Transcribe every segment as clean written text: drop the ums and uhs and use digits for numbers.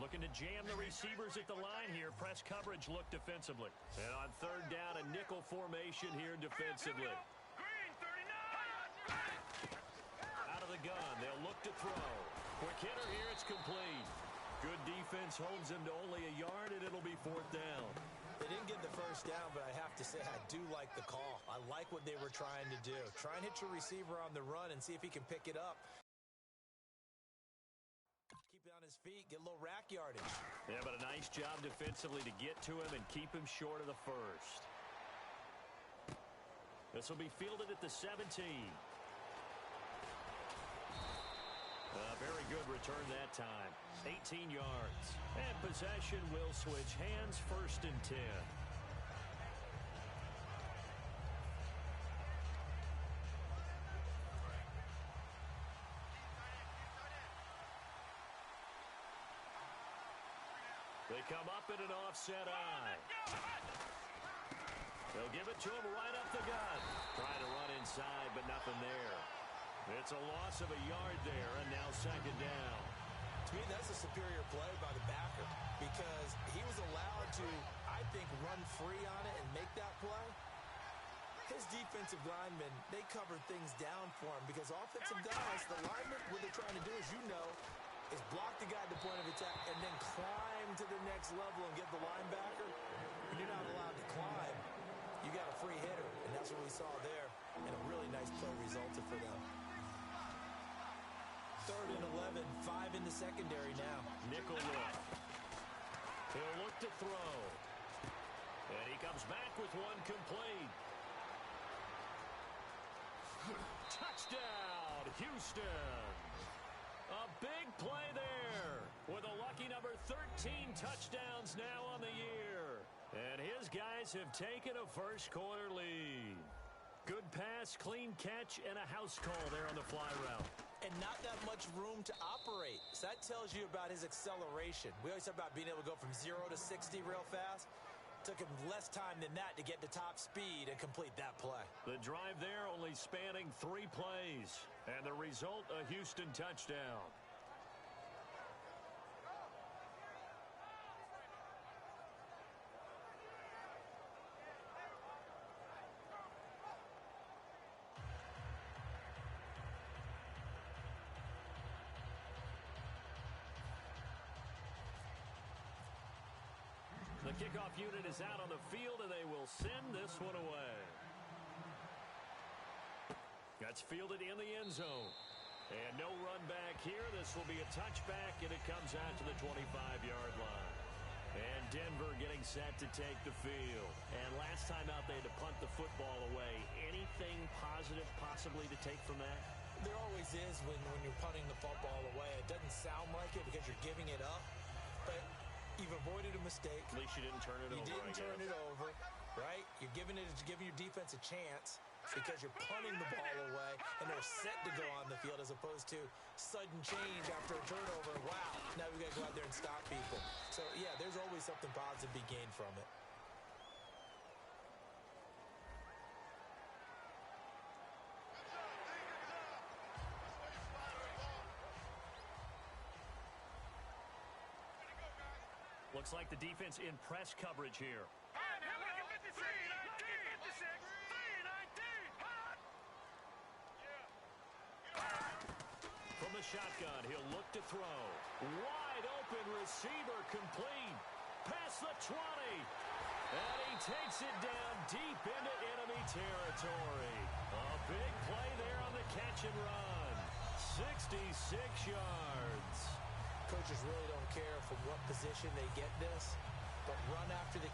Looking to jam the receivers at the line here. Press coverage look defensively. And on third down, a nickel formation here defensively. Green, 39. Out of the gun, they'll look to throw. Quick hitter here, it's complete. Good defense holds him to only a yard, and it'll be fourth down. They didn't get the first down, but I have to say I do like the call. I like what they were trying to do. Try and hit your receiver on the run and see if he can pick it up. Keep it on his feet, get a little rack yardage. Yeah, but a nice job defensively to get to him and keep him short of the first. This will be fielded at the 17. A very good return that time. 18 yards. And possession will switch hands, first and 10. They come up in an offset eye. They'll give it to him right up the gut. Trying to run inside, but nothing there. It's a loss of a yard there, and now second down. To me, that's a superior play by the backer because he was allowed to, I think, run free on it and make that play. His defensive linemen, they covered things down for him because offensive guys, the linemen, what they're trying to do, as you know, is block the guy at the point of attack and then climb to the next level and get the linebacker. When you're not allowed to climb, you got a free hitter, and that's what we saw there, and a really nice play resulted for them. 3rd and 11, 5 in the secondary now. Nickel look. He'll look to throw. And he comes back with one complete. Touchdown, Houston. A big play there with a lucky number 13 touchdowns now on the year. And his guys have taken a first quarter lead. Good pass, clean catch, and a house call there on the fly route. And not that much room to operate. So that tells you about his acceleration. We always talk about being able to go from 0 to 60 real fast. Took him less time than that to get to top speed and complete that play. The drive there only spanning 3 plays. And the result, a Houston touchdown. The kickoff unit is out on the field, and they will send this one away. That's fielded in the end zone. And no run back here. This will be a touchback, and it comes out to the 25-yard line. And Denver getting set to take the field. And last time out, they had to punt the football away. Anything positive possibly to take from that? There always is when you're punting the football away. It doesn't sound like it because you're giving it up, but you've avoided a mistake. At least you didn't turn it over. You didn't turn it over, right? You're giving your defense a chance because you're punting the ball away, and they're set to go on the field as opposed to sudden change after a turnover. Wow, now we've got to go out there and stop people. So, yeah, there's always something positive to be gained from it. Looks like the defense in press coverage here. From the shotgun, he'll look to throw. Wide open receiver complete. Past the 20. And he takes it down deep into enemy territory. A big play there on the catch and run. 66 yards. Coaches really don't care from what position they get this, but run after the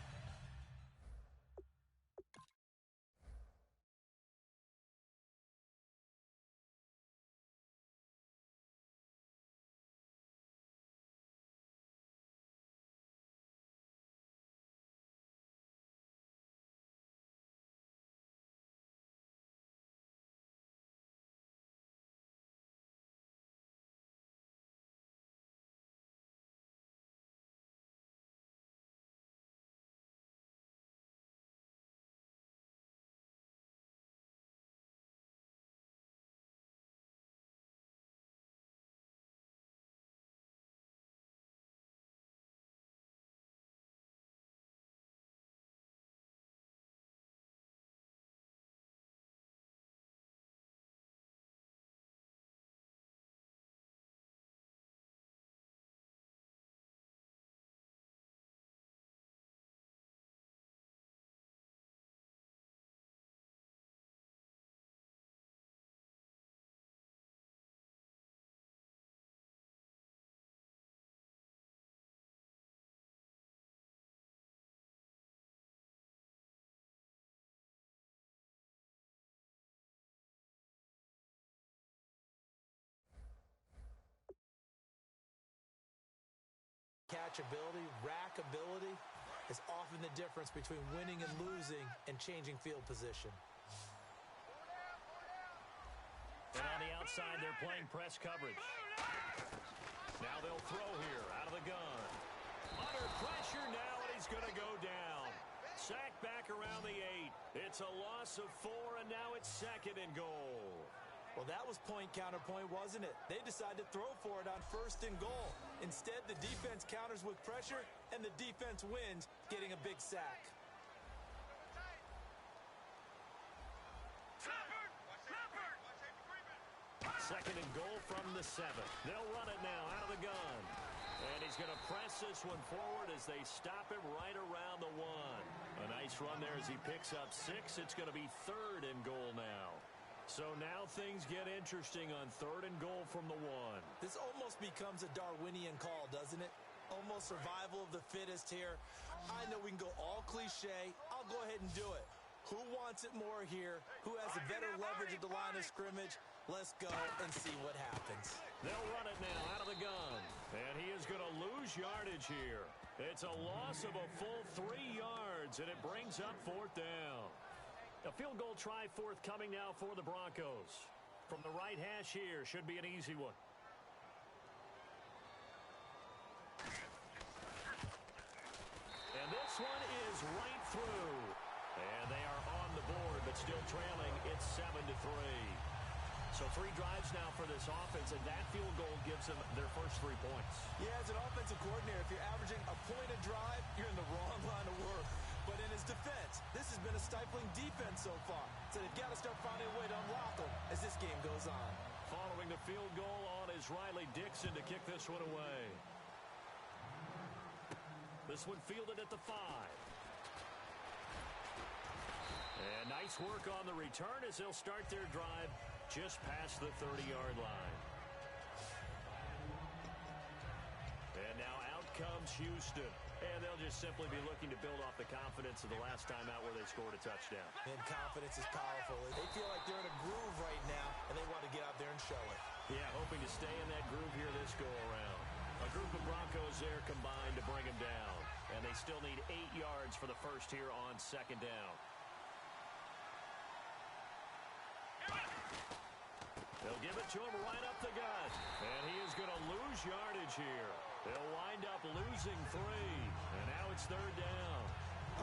catchability, rackability is often the difference between winning and losing and changing field position. And on the outside, they're playing press coverage. Now they'll throw here out of the gun. Under pressure now, and he's going to go down. Sacked back around the 8. It's a loss of 4, and now it's 2nd and goal. Well, that was point-counterpoint, wasn't it? They decided to throw for it on 1st and goal. Instead, the defense counters with pressure, and the defense wins, getting a big sack. 2nd and goal from the 7. They'll run it now out of the gun. And he's going to press this one forward as they stop him right around the 1. A nice run there as he picks up 6. It's going to be 3rd and goal now. So now things get interesting on 3rd and goal from the 1. This almost becomes a Darwinian call, doesn't it? Almost survival of the fittest here. I know we can go all cliche. I'll go ahead and do it. Who wants it more here? Who has a better leverage at the line of scrimmage? Let's go and see what happens. They'll run it now out of the gun. And he is going to lose yardage here. It's a loss of a full 3 yards, and it brings up 4th down. A field goal try forthcoming now for the Broncos. From the right hash here, should be an easy one. And this one is right through. And they are on the board, but still trailing. It's 7-3. So 3 drives now for this offense, and that field goal gives them their first 3 points. Yeah, as an offensive coordinator, if you're averaging a point a drive, you're in the wrong line of work. But in his defense, this has been a stifling defense so far. So they've got to start finding a way to unlock them as this game goes on. Following the field goal on is Riley Dixon to kick this one away. This one fielded at the 5. And nice work on the return as they'll start their drive just past the 30-yard line. And now out comes Houston. And they'll just simply be looking to build off the confidence of the last time out where they scored a touchdown. And confidence is powerful. They feel like they're in a groove right now, and they want to get out there and show it. Yeah, hoping to stay in that groove here this go-around. A group of Broncos there combined to bring them down. And they still need 8 yards for the first here on 2nd down. They'll give it to him right up the gut. And he is going to lose yardage here. They'll wind up losing 3. And now it's 3rd down.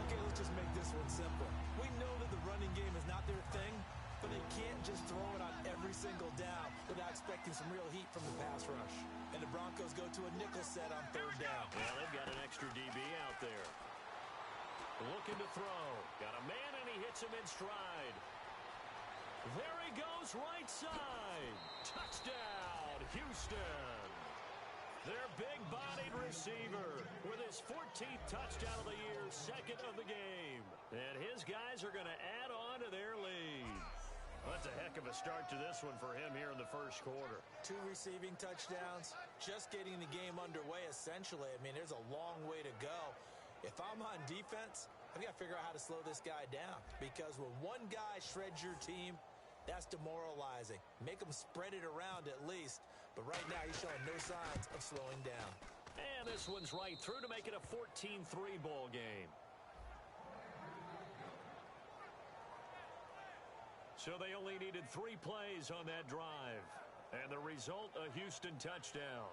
Okay, let's just make this one simple. We know that the running game is not their thing, but they can't just throw it on every single down without expecting some real heat from the pass rush. And the Broncos go to a nickel set on 3rd down. Well, they've got an extra DB out there. Looking to throw. Got a man, and he hits him in stride. There he goes, right side. Touchdown, Houston. Their big-bodied receiver with his 14th touchdown of the year, 2nd of the game. And his guys are going to add on to their lead. That's a heck of a start to this one for him here in the first quarter. 2 receiving touchdowns, just getting the game underway, essentially. I mean, there's a long way to go. If I'm on defense, I've got to figure out how to slow this guy down. Because when one guy shreds your team, that's demoralizing. Make them spread it around at least. But right now, he's showing no signs of slowing down. And this one's right through to make it a 14-3 ball game. So they only needed 3 plays on that drive. And the result, a Houston touchdown.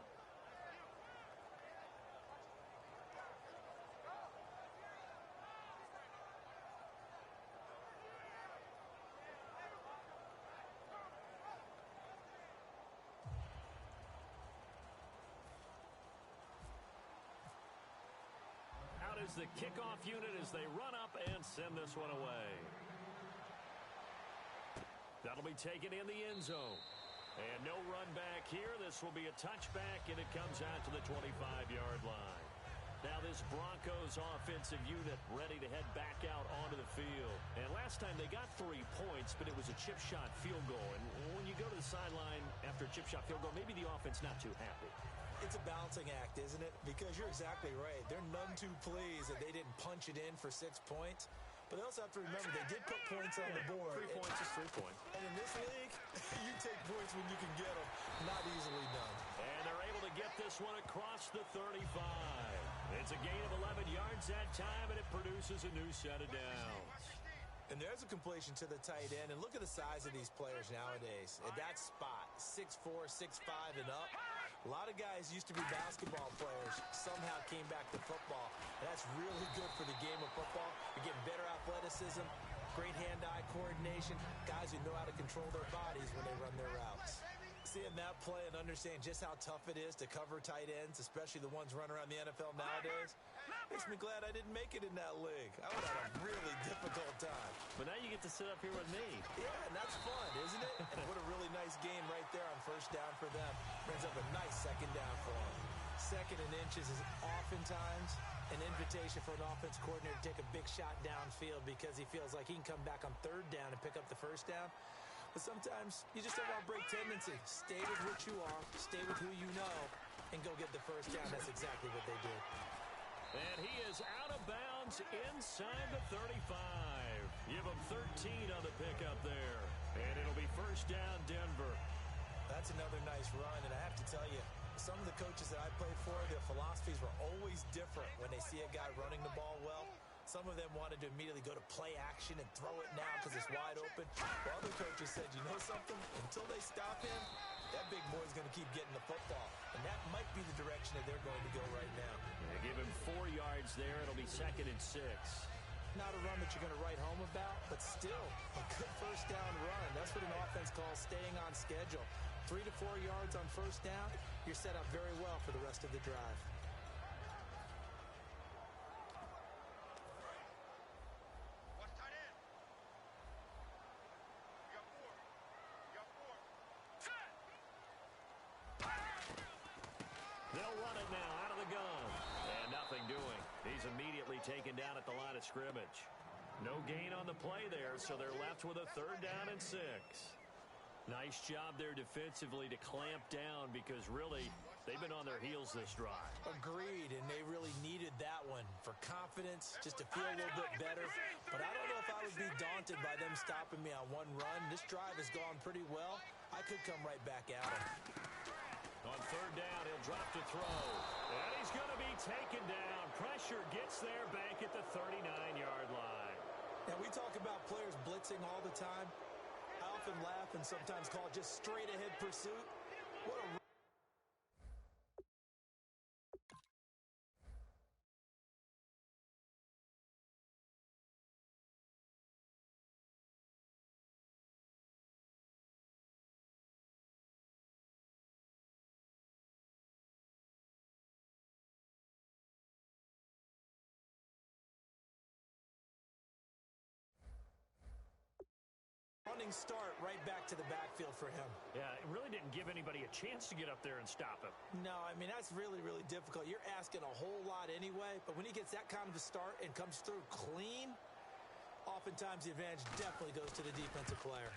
Out is the kickoff unit as they run up and send this one away. That'll be taken in the end zone. And no run back here. This will be a touchback, and it comes out to the 25-yard line. Now this Broncos offensive unit ready to head back out onto the field. And last time they got 3 points, but it was a chip shot field goal. And when you go to the sideline after a chip shot field goal, maybe the offense not too happy. It's a balancing act, isn't it? Because you're exactly right. They're none too pleased that they didn't punch it in for 6 points. But they also have to remember they did put points on the board. 3 points is 3 points. And in this league, you take points when you can get them. Not easily done. And they're able to get this one across the 35. It's a gain of 11 yards that time, and it produces a new set of downs. And there's a completion to the tight end. And look at the size of these players nowadays. At that spot, 6'4", 6'5", and up. A lot of guys used to be basketball players, somehow came back to football. And that's really good for the game of football. You're getting better athleticism, great hand-eye coordination, guys who know how to control their bodies when they run their routes. Seeing that play and understanding just how tough it is to cover tight ends, especially the ones running around the NFL nowadays, makes me glad I didn't make it in that league. I would have a really difficult time. But now you get to sit up here with me. Yeah, and that's fun, isn't it? And what a really nice game right there on first down for them. Brings up a nice second down for them. Second and inches is oftentimes an invitation for an offense coordinator to take a big shot downfield because he feels like he can come back on third down and pick up the first down. But sometimes you just don't want to break tendency. Stay with what you are, stay with who you know, and go get the first down. That's exactly what they did. And he is out of bounds inside the 35. Give him 13 on the pickup there. And it'll be first down, Denver. That's another nice run, and I have to tell you, some of the coaches that I played for, their philosophies were always different when they see a guy running the ball well. Some of them wanted to immediately go to play action and throw it now because it's wide open. While other coaches said, you know something? Until they stop him, that big boy's going to keep getting the football. And that might be the direction that they're going to go right now. They give him 4 yards there. It'll be 2nd and 6. Not a run that you're going to write home about, but still a good first down run. That's what an offense calls staying on schedule. 3 to 4 yards on first down, you're set up very well for the rest of the drive. They'll run it now out of the gun. And nothing doing. He's immediately taken down at the line of scrimmage. No gain on the play there, so they're left with a 3rd down and 6. Nice job there defensively to clamp down because really they've been on their heels this drive. Agreed, and they really needed that one for confidence, just to feel a little bit better. But I don't know if I would be daunted by them stopping me on one run. This drive has gone pretty well. I could come right back at him. On 3rd down, he'll drop to throw. And he's going to be taken down. Pressure gets there back at the 39-yard line. Now, we talk about players blitzing all the time. I often laugh and sometimes call it just straight-ahead pursuit. What a... running start right back to the backfield for him. Yeah, it really didn't give anybody a chance to get up there and stop him. No, I mean, that's really, really difficult. You're asking a whole lot anyway, but when he gets that kind of a start and comes through clean, oftentimes the advantage definitely goes to the defensive player.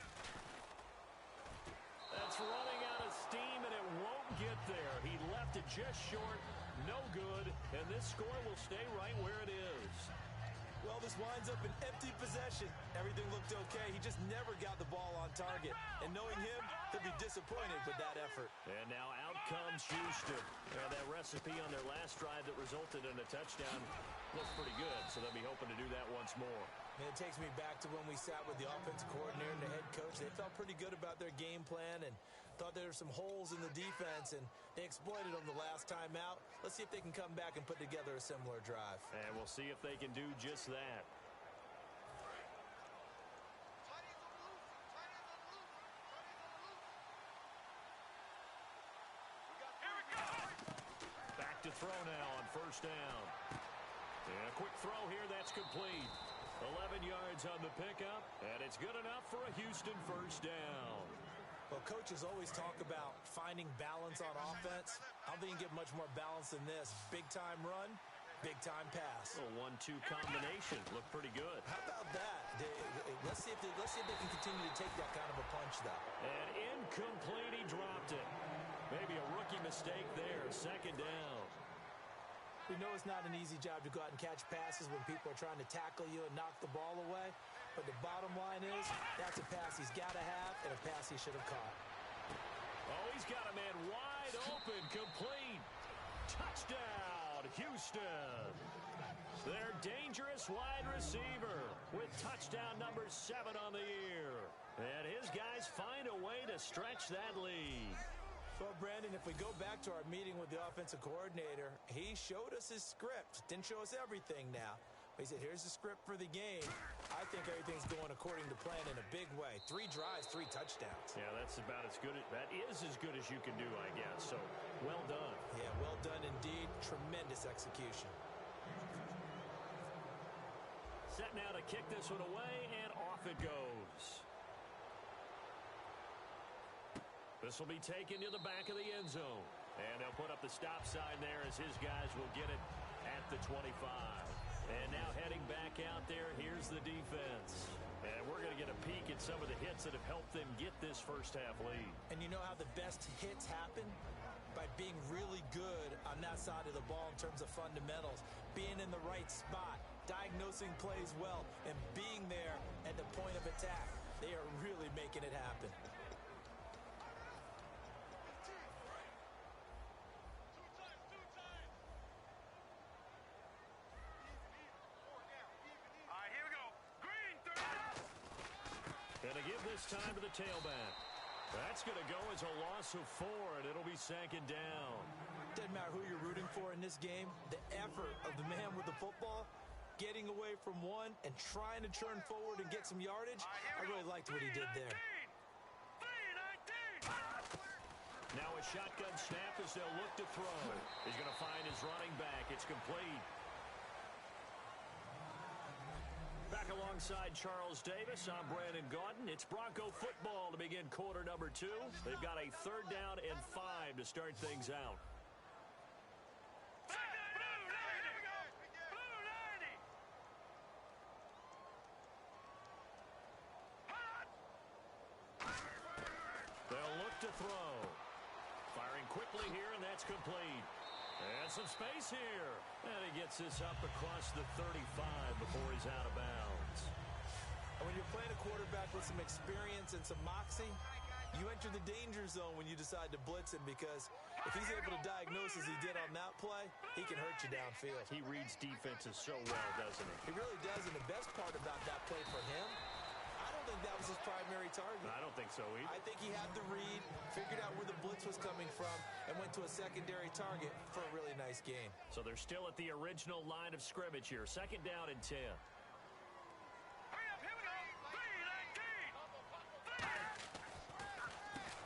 That's running out of steam, and it won't get there. He left it just short, no good, and this score will stay right where it is. Well, this winds up an empty possession. Everything looked okay. He just never got the ball on target. And knowing him, he'll be disappointed with that effort. And now out comes Houston. And that recipe on their last drive that resulted in a touchdown looks pretty good, so they'll be hoping to do that once more. And it takes me back to when we sat with the offensive coordinator and the head coach. They felt pretty good about their game plan and thought there were some holes in the defense, and they exploited them the last time out. Let's see if they can come back and put together a similar drive. And we'll see if they can do just that. Back to throw now on first down. And a quick throw here, that's complete. 11 yards on the pickup, and it's good enough for a Houston first down. Well, coaches always talk about finding balance on offense. I don't think you can get much more balance than this. Big-time run, big-time pass. A 1-2 combination. Looked pretty good. How about that? Let's see if they can continue to take that kind of a punch, though. And incomplete, he dropped it. Maybe a rookie mistake there. Second down. We know it's not an easy job to go out and catch passes when people are trying to tackle you and knock the ball away. But the bottom line is, that's a pass he's got to have and a pass he should have caught. Oh, he's got a man wide open, complete. Touchdown. out, Houston. Their dangerous wide receiver with touchdown number 7 on the year. And his guys find a way to stretch that lead. Well, Brandon, if we go back to our meeting with the offensive coordinator, he showed us his script. Didn't show us everything now. He said, here's the script for the game. I think everything's going according to plan in a big way. 3 drives, 3 touchdowns. Yeah, that's about as good. That is as good as you can do, I guess. So, well done. Yeah, well done indeed. Tremendous execution. Set now to kick this one away, and off it goes. This will be taken to the back of the end zone. And they'll put up the stop sign there as his guys will get it at the 25. And now heading back out there, here's the defense. And we're going to get a peek at some of the hits that have helped them get this first half lead. And you know how the best hits happen? By being really good on that side of the ball in terms of fundamentals, being in the right spot, diagnosing plays well, and being there at the point of attack. They are really making it happen. And to give this time to the tailback. That's going to go as a loss of 4, and it'll be 2nd down. Doesn't matter who you're rooting for in this game. The effort of the man with the football, getting away from one and trying to turn forward and get some yardage, I really liked what he did there. Now a shotgun snap as they'll look to throw. He's going to find his running back. It's complete. Back alongside Charles Davis, I'm Brandon Gaudin. It's Bronco football to begin quarter number 2. They've got a 3rd down and 5 to start things out. They'll look to throw. Firing quickly here, and that's complete. And some space here. And he gets this up across the 35 before he's out of bounds. And when you're playing a quarterback with some experience and some moxie, you enter the danger zone when you decide to blitz him, because if he's able to diagnose as he did on that play, he can hurt you downfield. He reads defenses so well, doesn't he? He really does, and the best part about that play for him, I don't think that was his primary target. I don't think so either. I think he had the read, figured out where the blitz was coming from, and went to a secondary target for a really nice game. So they're still at the original line of scrimmage here. 2nd down and 10.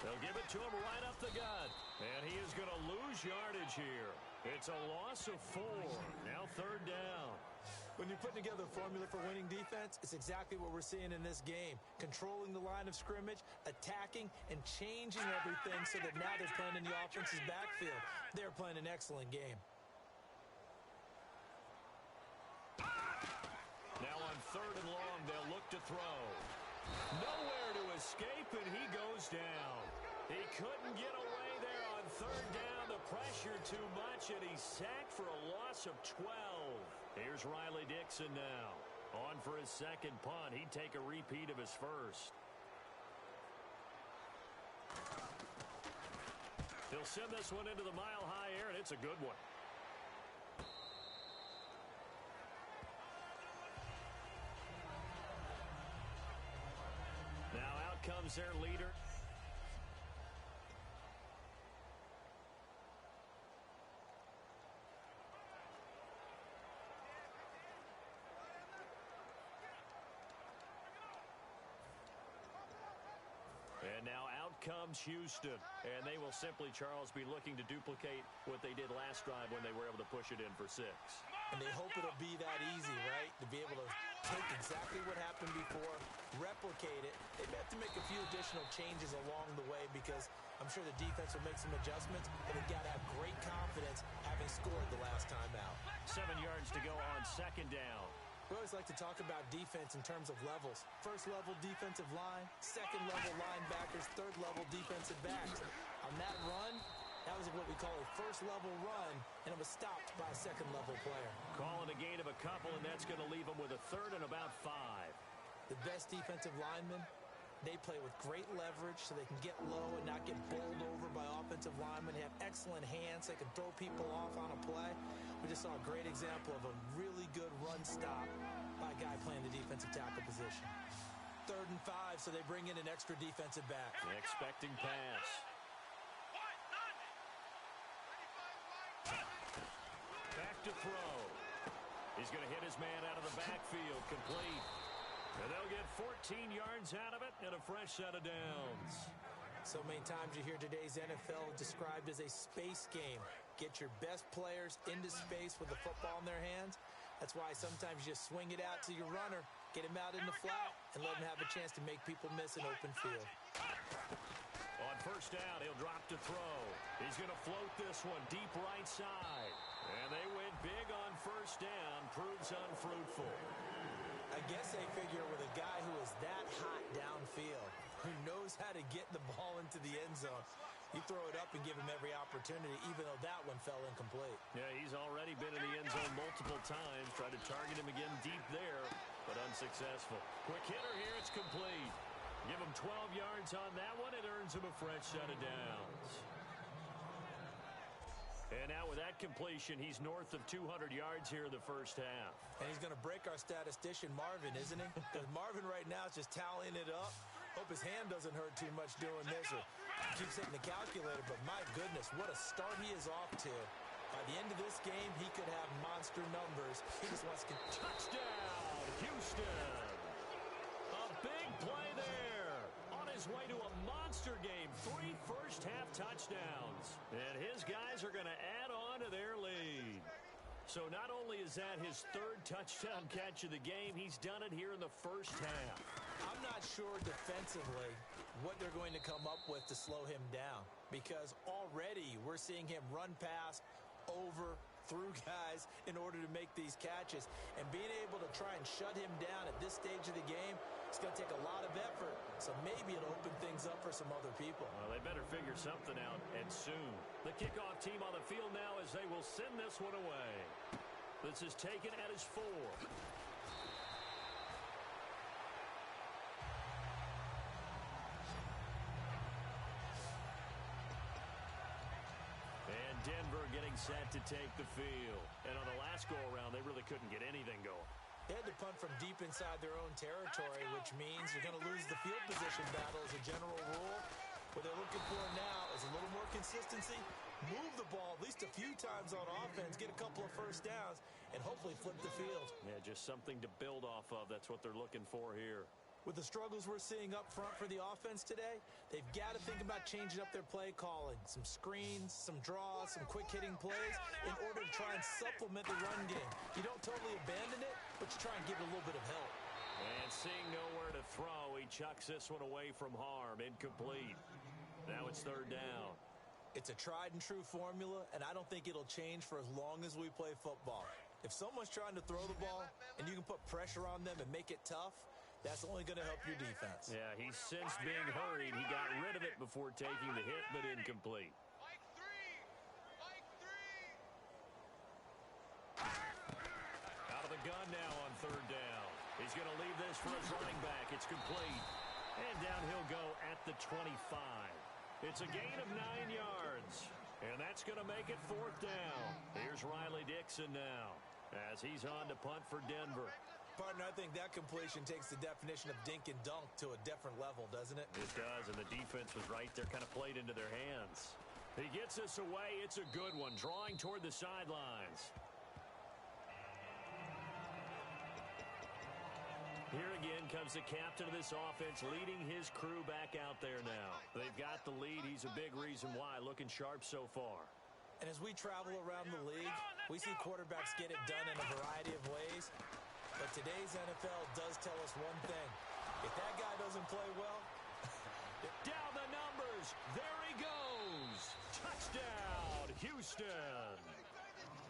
They'll give it to him right up the gut. And he is going to lose yardage here. It's a loss of 4. Now 3rd down. When you're putting together a formula for winning defense, it's exactly what we're seeing in this game. Controlling the line of scrimmage, attacking, and changing everything so that now they're playing in the offense's backfield. They're playing an excellent game. Now on 3rd and long, they'll look to throw. Nowhere to escape, and he goes down. He couldn't get away there on 3rd down. The pressure too much, and he's sacked for a loss of 12. Here's Riley Dixon now. On for his 2nd punt. He'd take a repeat of his first. He'll send this one into the mile-high air, and it's a good one. Now out comes their leader. And now out comes Houston. And they will simply, Charles, be looking to duplicate what they did last drive when they were able to push it in for 6. And they hope it'll be that easy, right? To be able to take exactly what happened before, replicate it. They may have to make a few additional changes along the way, because I'm sure the defense will make some adjustments, but they've got to have great confidence having scored the last time out. 7 yards to go on 2nd down. We always like to talk about defense in terms of levels. 1st level defensive line, 2nd level linebackers, 3rd level defensive backs. On that run, that was what we call a 1st level run, and it was stopped by a 2nd level player. Calling a gain of a couple, and that's going to leave them with a 3rd and about 5. The best defensive linemen, They play with great leverage so they can get low and not get bowled over by offensive linemen. They have excellent hands. They can throw people off on a play. We just saw a great example of a really good run stop by a guy playing the defensive tackle position. 3rd and 5, so they bring in an extra defensive back. Expecting pass. Back to throw. He's going to hit his man out of the backfield. Complete. And they'll get 14 yards out of it and a fresh set of downs. So many times you hear today's NFL described as a space game. Get your best players into space with the football in their hands. That's why sometimes you just swing it out to your runner, get him out in the flat, and let him have a chance to make people miss an open field. On first down, he'll drop to throw. He's going to float this one deep right side. And they went big on first down. Proves unfruitful. I guess they figure with a guy who is that hot downfield, who knows how to get the ball into the end zone, you throw it up and give him every opportunity, even though that one fell incomplete. Yeah, he's already been in the end zone multiple times. Tried to target him again deep there, but unsuccessful. Quick hitter here, it's complete. Give him 12 yards on that one. It earns him a fresh set of downs. And now with that completion, he's north of 200 yards here in the first half. And he's going to break our statistician, Marvin, isn't he? Because Marvin right now is just tallying it up. Hope his hand doesn't hurt too much doing this or keeps hitting the calculator. But my goodness, what a start he is off to. By the end of this game, he could have monster numbers. He just wants to... Touchdown, Houston! A big play there. On his way to a monster game. 3 first-half touchdowns. And his guys are going to add on to their lead. So not only is that his 3rd touchdown catch of the game, he's done it here in the first half. I'm not sure defensively what they're going to come up with to slow him down, because already we're seeing him run past, over, through guys in order to make these catches. And being able to try and shut him down at this stage of the game, it's going to take a lot of effort. So maybe it'll open things up for some other people. Well, they better figure something out, and soon. The kickoff team on the field now as they will send this one away. This is taken at his 4. And Denver getting set to take the field. And on the last go-around, they really couldn't get anything going. They had to punt from deep inside their own territory, which means you're going to lose the field position battle as a general rule. What they're looking for now is a little more consistency, move the ball at least a few times on offense, get a couple of first downs, and hopefully flip the field. Yeah, just something to build off of. That's what they're looking for here. With the struggles we're seeing up front for the offense today, they've got to think about changing up their play calling. Some screens, some draws, some quick-hitting plays in order to try and supplement the run game. You don't totally abandon it, but you try and give it a little bit of help. And seeing nowhere to throw, he chucks this one away from harm. Incomplete. Now it's 3rd down. It's a tried-and-true formula, and I don't think it'll change for as long as we play football. If someone's trying to throw the ball and you can put pressure on them and make it tough, that's only going to help your defense. Yeah, he sensed being hurried. He got rid of it before taking the hit, but incomplete. Out of the gun now on 3rd down. He's going to leave this for his running back. It's complete. And down he'll go at the 25. It's a gain of 9 yards. And that's going to make it 4th down. Here's Riley Dixon now as he's on to punt for Denver. Partner, I think that completion takes the definition of dink and dunk to a different level, doesn't it? It does, and the defense was right there, kind of played into their hands. He gets this away. It's a good one, drawing toward the sidelines. Here again comes the captain of this offense, leading his crew back out there now. They've got the lead. He's a big reason why, looking sharp so far. And as we travel around the league, we see quarterbacks get it done in a variety of ways. But today's NFL does tell us one thing. If that guy doesn't play well... Down the numbers. There he goes. Touchdown, Houston.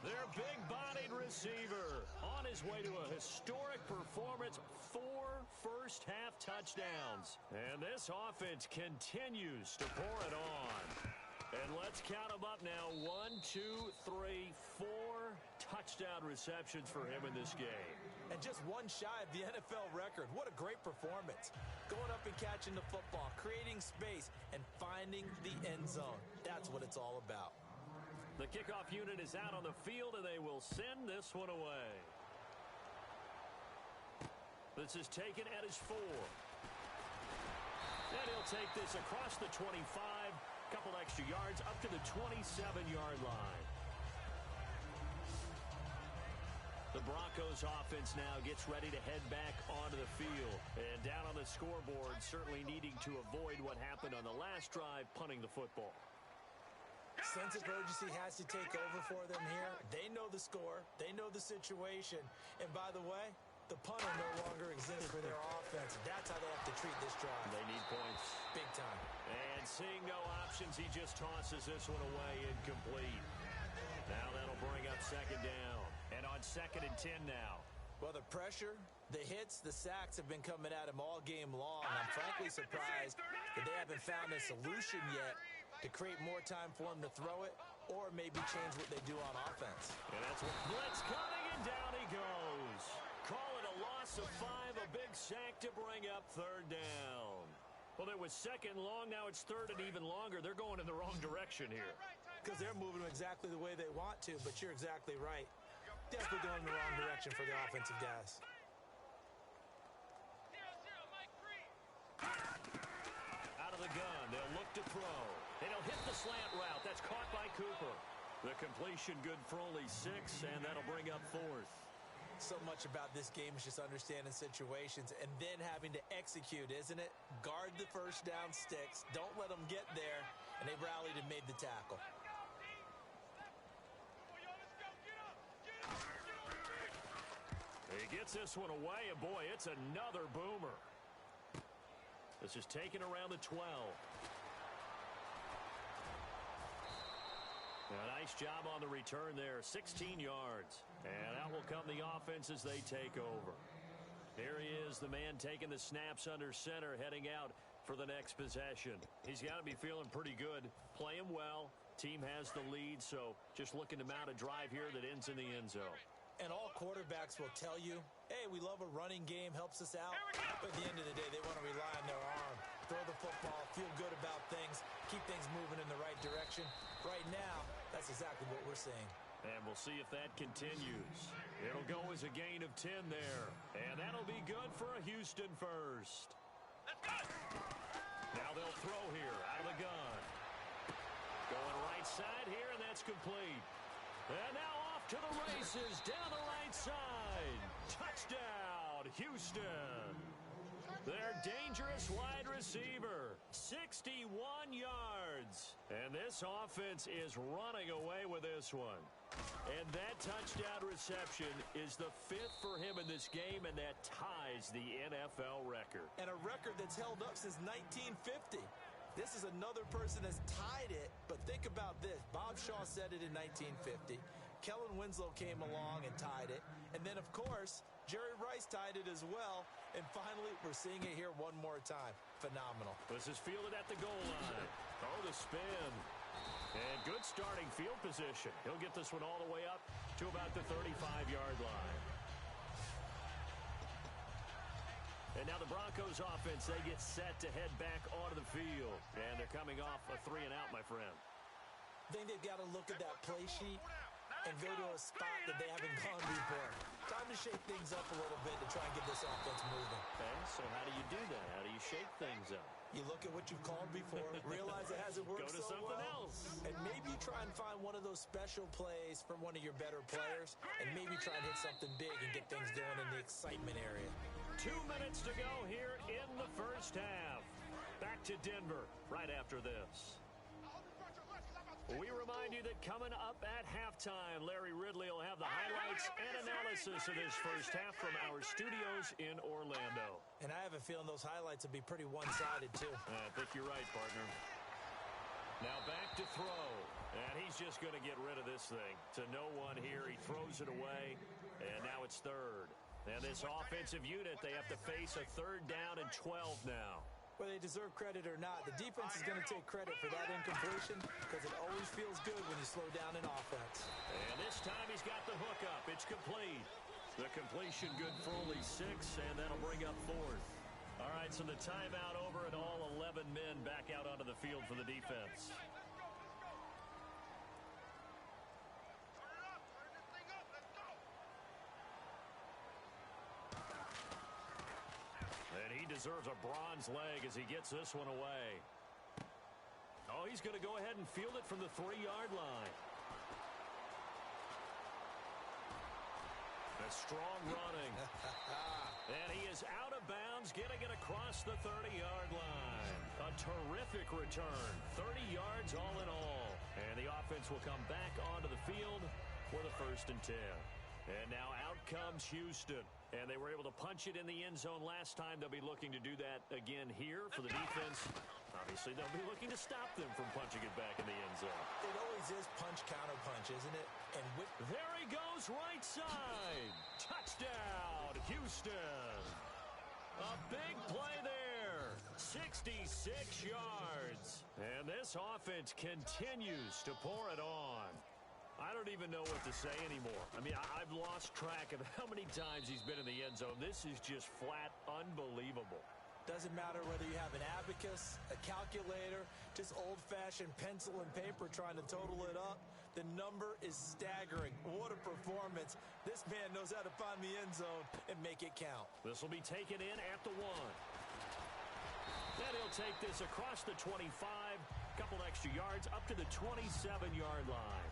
Their big-bodied receiver on his way to a historic performance. 4 first-half touchdowns. And this offense continues to pour it on. And let's count them up now. 1, 2, 3, 4 touchdown receptions for him in this game. And just one shy of the NFL record. What a great performance. Going up and catching the football, creating space, and finding the end zone. That's what it's all about. The kickoff unit is out on the field, and they will send this one away. This is taken at his 4. And he'll take this across the 25, couple extra yards up to the 27-yard line. The Broncos offense now gets ready to head back onto the field. And down on the scoreboard, certainly needing to avoid what happened on the last drive, punting the football. Sense of urgency has to take over for them here. They know the score. They know the situation. And by the way, the punter no longer exists for their offense. That's how they have to treat this drive. They need points. Big time. And seeing no options, he just tosses this one away, incomplete. Now that'll bring up second down. And on 2nd and 10 now. Well, the pressure, the hits, the sacks have been coming at him all game long. I'm frankly surprised that they haven't found a solution yet to create more time for him to throw it or maybe change what they do on offense. And that's what blitz coming, and down he goes. Call it a loss of 5, a big sack to bring up third down. Well, it was 2nd long, now it's 3rd and even longer. They're going in the wrong direction here. Because they're moving exactly the way they want to, but you're exactly right. Definitely going in the wrong direction for the offensive guys. Out of the gun, they'll look to throw. And he'll hit the slant route. That's caught by Cooper. The completion good for only 6, and that'll bring up 4th. So much about this game is just understanding situations and then having to execute, isn't it? Guard the first down sticks. Don't let them get there. And they rallied and made the tackle. He gets this one away, and boy, it's another boomer. This is taken around the 12. A nice job on the return there, 16 yards. And out will come the offense as they take over. Here he is, the man taking the snaps under center, heading out for the next possession. He's got to be feeling pretty good, playing well. Team has the lead, so just looking to mount a drive here that ends in the end zone. And all quarterbacks will tell you, hey, we love a running game, helps us out. But at the end of the day, they want to rely on their arm. Throw the football, feel good about things, keep things moving in the right direction. Right now, that's exactly what we're seeing. And we'll see if that continues. It'll go as a gain of 10 there. And that'll be good for a Houston first. Now they'll throw here out of the gun. Going right side here, and that's complete. And now off to the races down the right side. Touchdown, Houston. Their dangerous wide receiver, 61 yards. And this offense is running away with this one. And that touchdown reception is the 5th for him in this game, and that ties the NFL record. And a record that's held up since 1950. This is another person that's tied it, but think about this. Bob Shaw said it in 1950. Kellen Winslow came along and tied it. And then, of course, Jerry Rice tied it as well. And finally, we're seeing it here one more time. Phenomenal. This is fielded at the goal line. Oh, the spin. And good starting field position. He'll get this one all the way up to about the 35-yard line. And now the Broncos offense, they get set to head back onto the field. And they're coming off a 3-and-out, my friend. I think they've got to look at that play sheet and go to a spot that they haven't gone before. Time to shake things up a little bit to try and get this offense moving. Okay, so how do you do that? How do you shake things up? You look at what you've called before, realize it hasn't worked so well. Go to something else. And maybe you try and find one of those special plays from one of your better players, and maybe try and hit something big and get things going in the excitement area. 2 minutes to go here in the first half. Back to Denver right after this. We remind you that coming up at halftime, Larry Ridley will have the highlights and analysis of this first half from our studios in Orlando. And I have a feeling those highlights will be pretty one-sided, too. I think you're right, partner. Now back to throw. And he's just going to get rid of this thing. To no one here. He throws it away. And now it's 3rd. And this offensive unit, they have to face a 3rd down and 12 now. Whether they deserve credit or not, the defense is going to take credit for that incompletion because it always feels good when you slow down an offense. And this time he's got the hook up. It's complete. The completion good for only 6, and that'll bring up 4th. All right, so the timeout over, and all 11 men back out onto the field for the defense. And he deserves a bronze leg as he gets this one away. Oh, he's going to go ahead and field it from the 3-yard line. A strong running. And he is out of bounds, getting it across the 30-yard line. A terrific return. 30 yards all in all. And the offense will come back onto the field for the 1st and 10. And now out comes Houston. And they were able to punch it in the end zone last time. They'll be looking to do that again here for the defense. Obviously, they'll be looking to stop them from punching it back in the end zone. It always is punch-counter-punch, isn't it? And there he goes, right side. Touchdown, Houston. A big play there. 66 yards. And this offense continues to pour it on. I don't even know what to say anymore. I mean, I've lost track of how many times he's been in the end zone. This is just flat unbelievable. Doesn't matter whether you have an abacus, a calculator, just old-fashioned pencil and paper trying to total it up. The number is staggering. What a performance. This man knows how to find the end zone and make it count. This will be taken in at the 1. Then he'll take this across the 25, a couple extra yards up to the 27-yard line.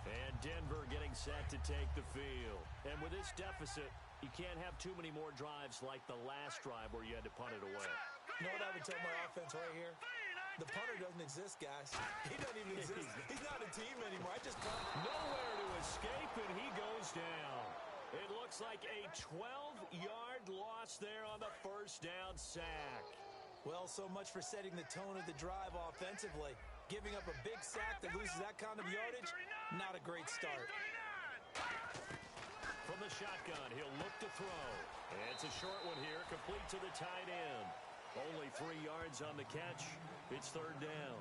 And Denver getting set to take the field. And with this deficit, you can't have too many more drives like the last drive where you had to punt it away. You know what I would tell my offense right here? The punter doesn't exist, guys. He doesn't even exist. He's not a team anymore. I just punt. Nowhere to escape, and he goes down. It looks like a 12-yard loss there on the 1st down sack. Well, so much for setting the tone of the drive offensively. Giving up a big sack that loses that kind of yardage, not a great start. From the shotgun, he'll look to throw. And it's a short one here, complete to the tight end. Only 3 yards on the catch. It's 3rd down.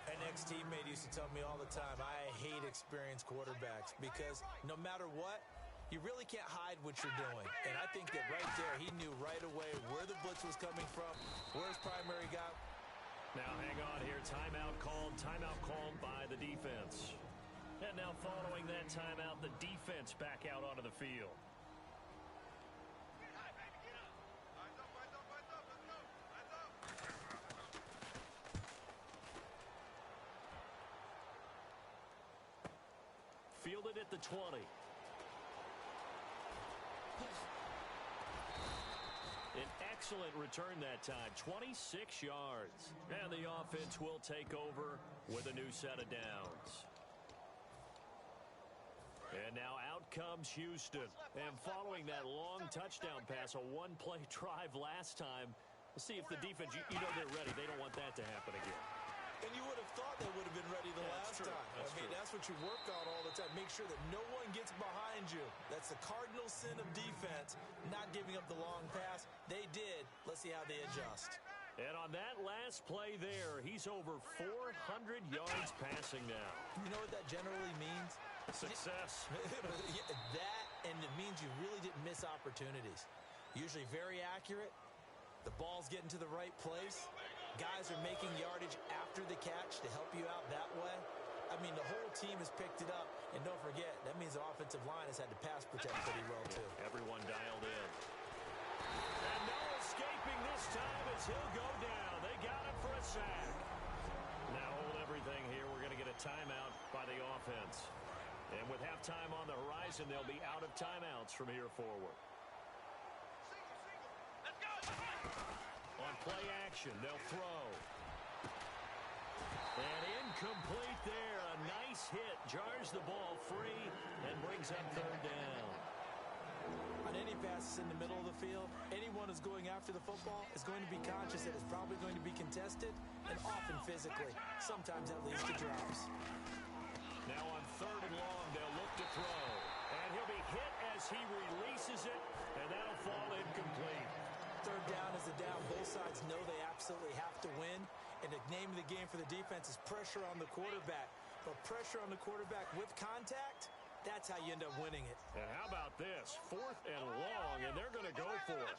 An ex-teammate used to tell me all the time, I hate experienced quarterbacks because no matter what, you really can't hide what you're doing. And I think that right there, he knew right away where the blitz was coming from, where his primary guy. Now hang on here. Timeout called by the defense. And now following that timeout, the defense back out onto the field. Fielded at the 20. An excellent return that time, 26 yards. And the offense will take over with a new set of downs. And now out comes Houston. And following that long touchdown pass, a one-play drive last time, we'll see if the defense, you know they're ready. They don't want that to happen again. And you would have thought they would have been ready the last time. That's what you work on all the time. Make sure that no one gets behind you. That's the cardinal sin of defense, not giving up the long pass. They did. Let's see how they adjust. And on that last play there, he's over 400 yards passing now. You know what that generally means? Success. That, and it means you really didn't miss opportunities. Usually very accurate. The ball's getting to the right place. Guys are making yardage after the catch to help you out that way. I mean, the whole team has picked it up. And don't forget, that means the offensive line has had to pass protect pretty well, too. Everyone dialed in. And no escaping this time as he'll go down. They got him for a sack. Now hold everything here. We're going to get a timeout by the offense. And with halftime on the horizon, they'll be out of timeouts from here forward. On play action, they'll throw. And incomplete there. A nice hit. Jars the ball free and brings up 3rd down. On any passes in the middle of the field, anyone who's going after the football is going to be conscious that it's probably going to be contested and often physically. Sometimes that leads to drops. Now on 3rd and long, they'll look to throw. And he'll be hit as he releases it, and that'll fall incomplete. 3rd down is the down. Both sides know they absolutely have to win. And the name of the game for the defense is pressure on the quarterback. But pressure on the quarterback with contact, That's how you end up winning it. And how about this? 4th and long, and they're going to go for it.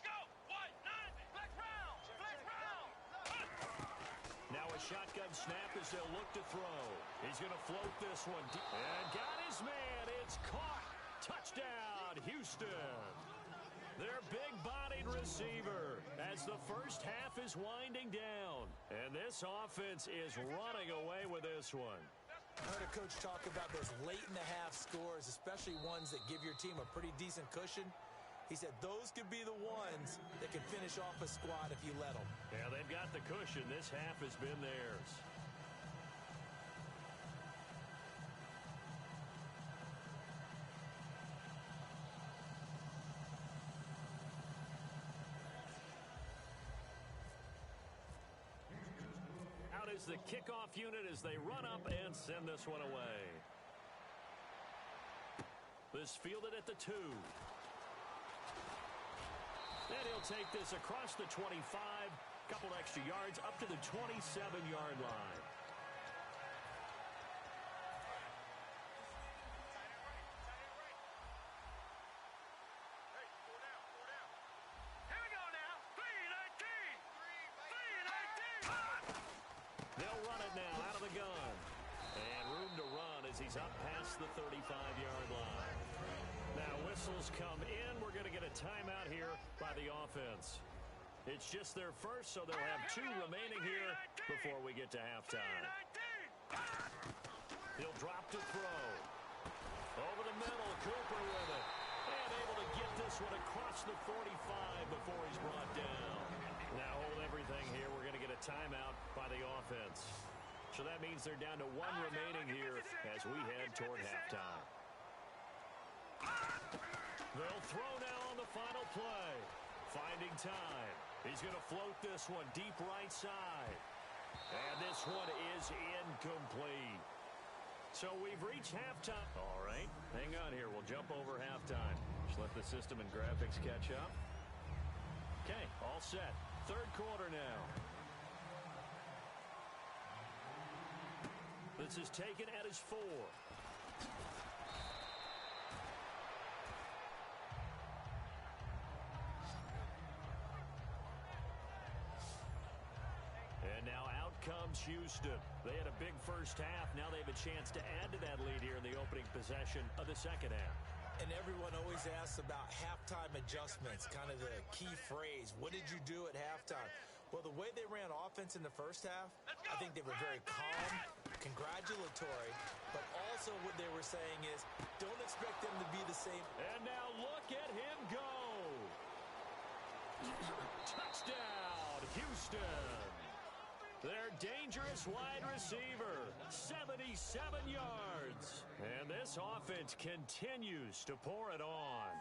Now a shotgun snap as they'll look to throw. He's going to float this one. And got his man. It's caught. Touchdown, Houston. Their big-bodied receiver as the first half is winding down. And this offense is running away with this one. I heard a coach talk about those late-in-the-half scores, especially ones that give your team a pretty decent cushion. He said those could be the ones that can finish off a squad if you let them. Yeah, they've got the cushion. This half has been theirs. Out is the kickoff unit as they run up and send this one away. This fielded at the 2. And he'll take this across the 25, couple extra yards up to the 27-yard line. They'll run it now out of the gun. And room to run as he's up past the 35-yard line. Now whistles come in. We're going to get a timeout here by the offense. It's just their first, so they'll have 2 remaining here before we get to halftime. He'll drop to throw. Over the middle, Cooper with it. And able to get this one across the 45 before he's brought down. Now hold everything here. We're going to get a timeout by the offense. So that means they're down to 1 remaining here as we head toward halftime. They'll throw now on the final play. Finding time. He's going to float this one deep right side. And this one is incomplete. So we've reached halftime. All right, hang on here. We'll jump over halftime. Just let the system and graphics catch up. Okay, all set. Third quarter now. This is taken at his 4. And now out comes Houston. They had a big first half. Now they have a chance to add to that lead here in the opening possession of the second half. And everyone always asks about halftime adjustments, kind of the key phrase. What did you do at halftime? Well, the way they ran offense in the first half, I think they were very calm, congratulatory, but also what they were saying is don't expect them to be the same. And now look at him go. Touchdown, Houston. Their dangerous wide receiver, 77 yards. And this offense continues to pour it on.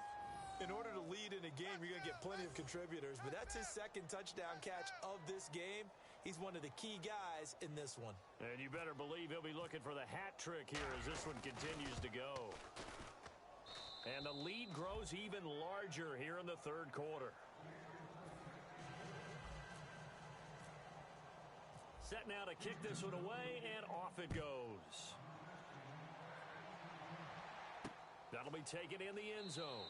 In order to lead in a game, you're going to get plenty of contributors, but that's his second touchdown catch of this game. He's one of the key guys in this one. And you better believe he'll be looking for the hat trick here as this one continues to go. And the lead grows even larger here in the third quarter. Set now to kick this one away, and off it goes. That'll be taken in the end zone.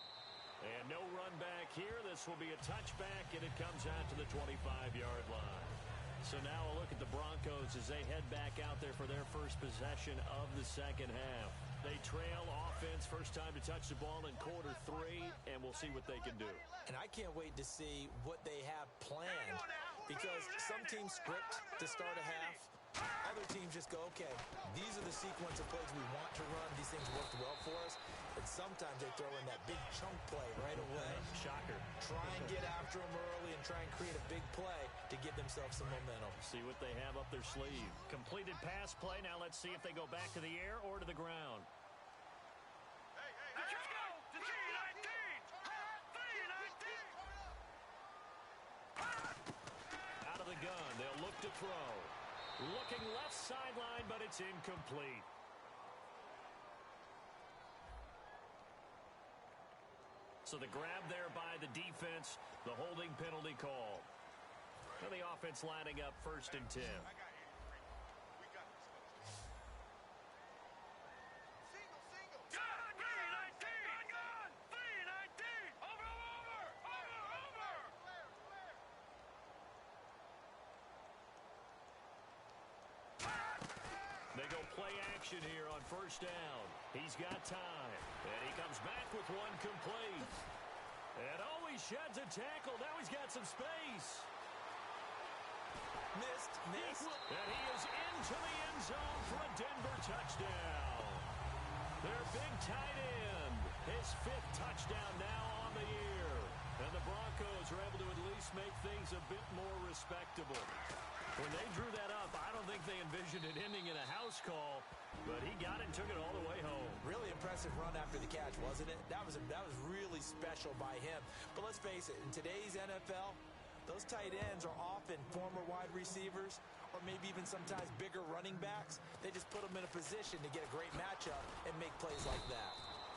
And no run back here. This will be a touchback, and it comes out to the 25-yard line. So now a look at the Broncos as they head back out there for their first possession of the second half. They trail offense, first time to touch the ball in quarter 3, and we'll see what they can do. And I can't wait to see what they have planned, because some teams script to start a half. Other teams just go, okay, these are the sequence of plays we want to run. These things worked well for us. And sometimes they throw in that big chunk play right away. Shocker. Try and get after them early and try and create a big play to give themselves some momentum. See what they have up their sleeve. Completed pass play. Now let's see if they go back to the air or to the ground. Out of the gun. They'll look to throw. Looking left sideline, but it's incomplete. So the grab there by the defense, the holding penalty call. And the offense lining up 1st and 10. play action here on first down. He's got time. And he comes back with one complete. And he sheds a tackle. Now he's got some space. Missed. And he is into the end zone for a Denver touchdown. Their big tight end. His 5th touchdown now on the year. And the Broncos are able to at least make things a bit more respectable. When they drew that up, I don't think they envisioned it ending in a house call, but he got it and took it all the way home. Really impressive run after the catch, wasn't it? That was really special by him. But let's face it, in today's NFL, those tight ends are often former wide receivers or maybe even sometimes bigger running backs. They just put them in a position to get a great matchup and make plays like that.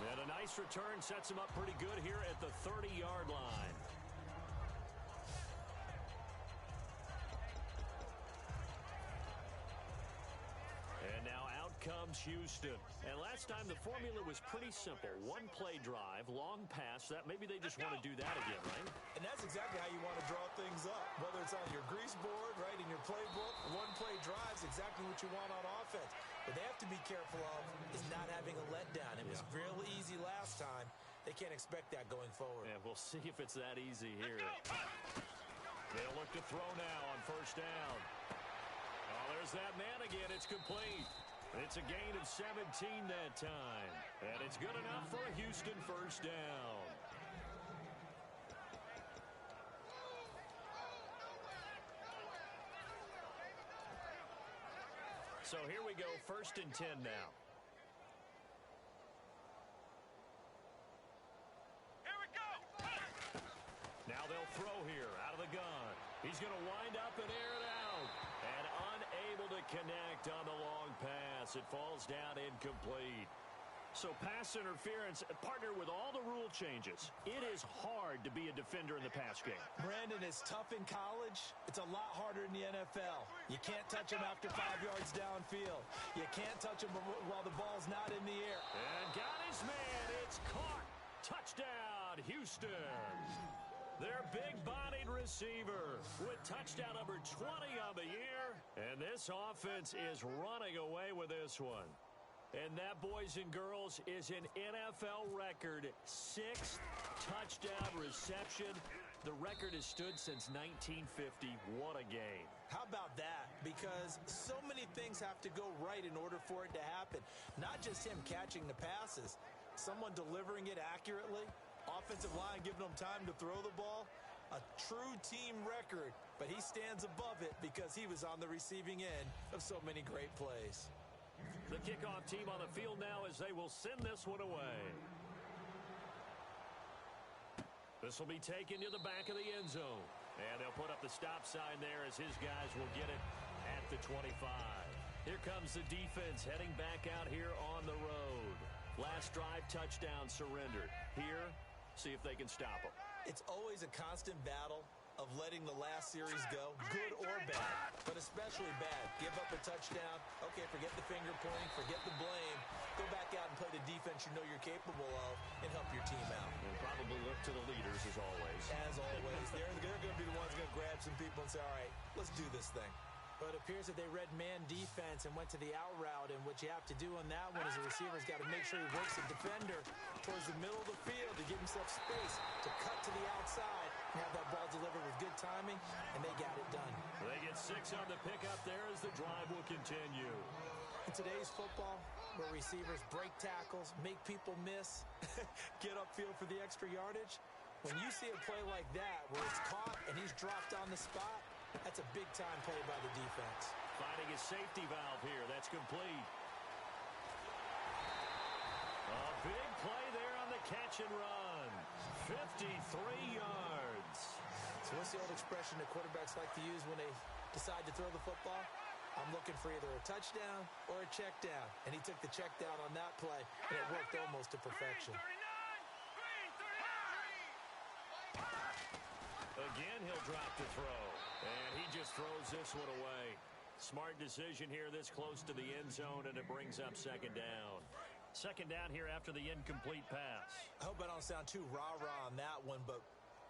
And a nice return sets him up pretty good here at the 30-yard line. And now out comes Houston. And last time the formula was pretty simple. One play drive, long pass. That maybe they just want to do that again, right? And that's exactly how you want to draw things up. Whether it's on your grease board, right, in your playbook, one play drive is exactly what you want on offense. What they have to be careful of is not having a letdown. It was real easy last time. They can't expect that going forward. Yeah, we'll see if it's that easy here. They'll look to throw now on first down. Oh, there's that man again. It's complete. It's a gain of 17 that time. And it's good enough for a Houston first down. So here we go, 1st and 10 now. Here we go. Now they'll throw here out of the gun. He's going to wind up and air it out. And unable to connect on the long pass. It falls down incomplete. So pass interference, partner with all the rule changes. It is hard to be a defender in the pass game. Brandon, is tough in college. It's a lot harder in the NFL. You can't touch him after 5 yards downfield. You can't touch him while the ball's not in the air. And got his man. It's caught. Touchdown, Houston. Their big-bodied receiver with touchdown number 20 on the year. And this offense is running away with this one. And that, boys and girls, is an NFL record 6th touchdown reception. The record has stood since 1950. What a game. How about that? Because so many things have to go right in order for it to happen. Not just him catching the passes, someone delivering it accurately, offensive line giving him time to throw the ball. A true team record, but he stands above it because he was on the receiving end of so many great plays. The kickoff team on the field now as they will send this one away. This will be taken to the back of the end zone. And they'll put up the stop sign there as his guys will get it at the 25. Here comes the defense heading back out here on the road. Last drive touchdown surrendered. Here, see if they can stop them. It's always a constant battle of letting the last series go, good or bad, but especially bad. Give up a touchdown. Okay, forget the finger pointing, forget the blame. Go back out and play the defense you know you're capable of and help your team out. And probably look to the leaders as always. As always. They're going to be the ones going to grab some people and say, all right, let's do this thing. But it appears that they read man defense and went to the out route, and what you have to do on that one is the receiver's got to make sure he works the defender towards the middle of the field to give himself space to cut to the outside and have that ball delivered with good timing, and they got it done. They get 6 on the pickup there as the drive will continue. In today's football, where receivers break tackles, make people miss, get upfield for the extra yardage, when you see a play like that where it's caught and he's dropped on the spot, that's a big-time play by the defense. Finding a safety valve here. That's complete. A big play there on the catch and run. 53 yards. So what's the old expression that quarterbacks like to use when they decide to throw the football? I'm looking for either a touchdown or a check down. And he took the check down on that play, and it worked almost to perfection. Again, he'll drop to throw. And he just throws this one away. Smart decision here this close to the end zone, and it brings up 2nd down. 2nd down here after the incomplete pass. I hope I don't sound too rah-rah on that one, but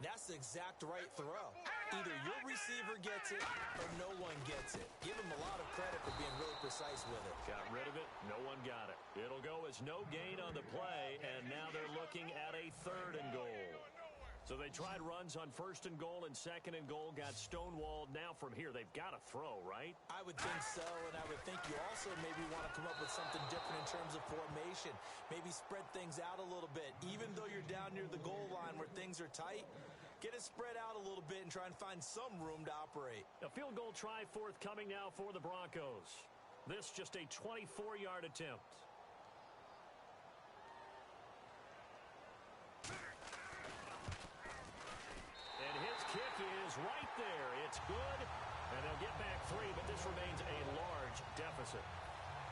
that's the exact right throw. Either your receiver gets it or no one gets it. Give him a lot of credit for being really precise with it. Got rid of it. No one got it. It'll go as no gain on the play, and now they're looking at a 3rd and goal. So they tried runs on 1st and goal and 2nd and goal, got stonewalled. Now from here, they've got to throw, right? I would think so, and I would think you also maybe want to come up with something different in terms of formation. Maybe spread things out a little bit. Even though you're down near the goal line where things are tight, get it spread out a little bit and try and find some room to operate. A field goal try forthcoming now for the Broncos. This just a 24-yard attempt. And his kick is right there. It's good, and they'll get back 3, but this remains a large deficit.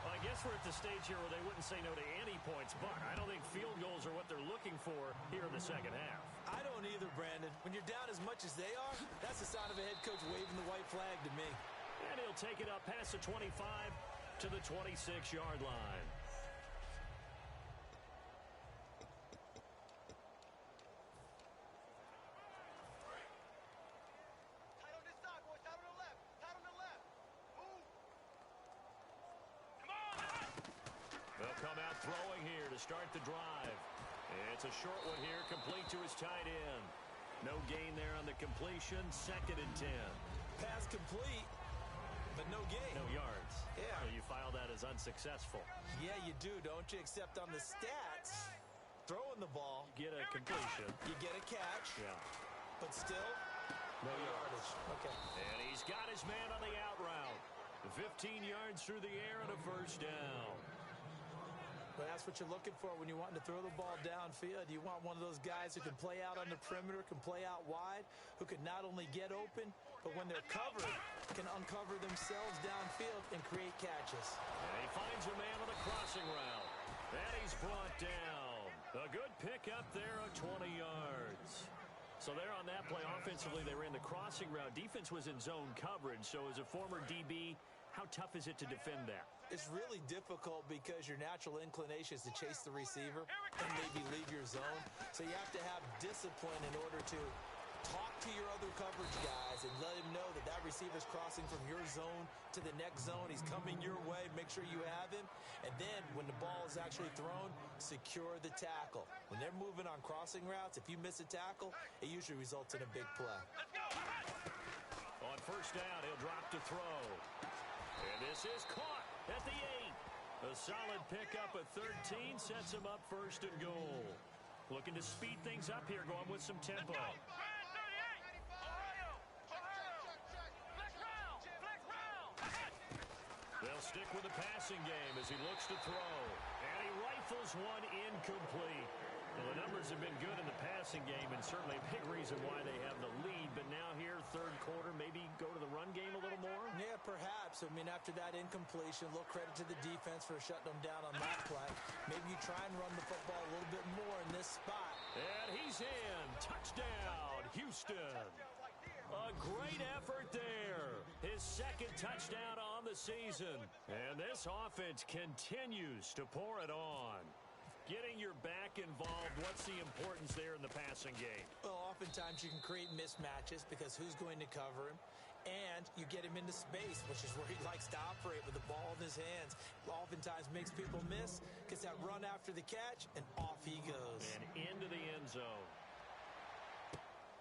Well, I guess we're at the stage here where they wouldn't say no to any points, but I don't think field goals are what they're looking for here in the second half. I don't either, Brandon. When you're down as much as they are, that's the sign of a head coach waving the white flag to me. And he'll take it up past the 25 to the 26-yard line. They'll come out throwing here to start the drive. It's a short one here, complete to his tight end. No gain there on the completion, 2nd and 10. Pass complete, but no gain. No yards. Yeah. So you file that as unsuccessful. Yeah, you do, don't you? Except on the stats, throwing the ball. Get a completion. You get a catch. Yeah. But still, no yardage. Okay. And he's got his man on the out route. 15 yards through the air and a 1st down. But that's what you're looking for when you want to throw the ball downfield. You want one of those guys who can play out on the perimeter, can play out wide, who can not only get open, but when they're covered, can uncover themselves downfield and create catches. And he finds a man on the crossing route. And he's brought down. A good pickup there of 20 yards. So there on that play, offensively, they ran the crossing route. Defense was in zone coverage, so as a former DB, how tough is it to defend that? It's really difficult because your natural inclination is to chase the receiver and maybe leave your zone. So you have to have discipline in order to talk to your other coverage guys and let him know that that receiver's crossing from your zone to the next zone. He's coming your way. Make sure you have him. And then when the ball is actually thrown, secure the tackle. When they're moving on crossing routes, if you miss a tackle, it usually results in a big play. On 1st down, he'll drop to throw. And this is caught at the 8. A solid pickup of 13 sets him up 1st and goal. Looking to speed things up here, going with some tempo. They'll stick with the passing game as he looks to throw. And he rifles one incomplete. Well, the numbers have been good in the passing game, and certainly a big reason why they have the lead. But now here, 3rd quarter, maybe go to the run game a little more? Yeah, perhaps. I mean, after that incompletion, a little credit to the defense for shutting them down on that play. Maybe you try and run the football a little bit more in this spot. And he's in. Touchdown, Houston. A great effort there. His 2nd touchdown on the season. And this offense continues to pour it on. Getting your back involved, what's the importance there in the passing game? Well, oftentimes you can create mismatches because who's going to cover him? And you get him into space, which is where he likes to operate with the ball in his hands. Oftentimes makes people miss, gets that run after the catch, and off he goes. And into the end zone.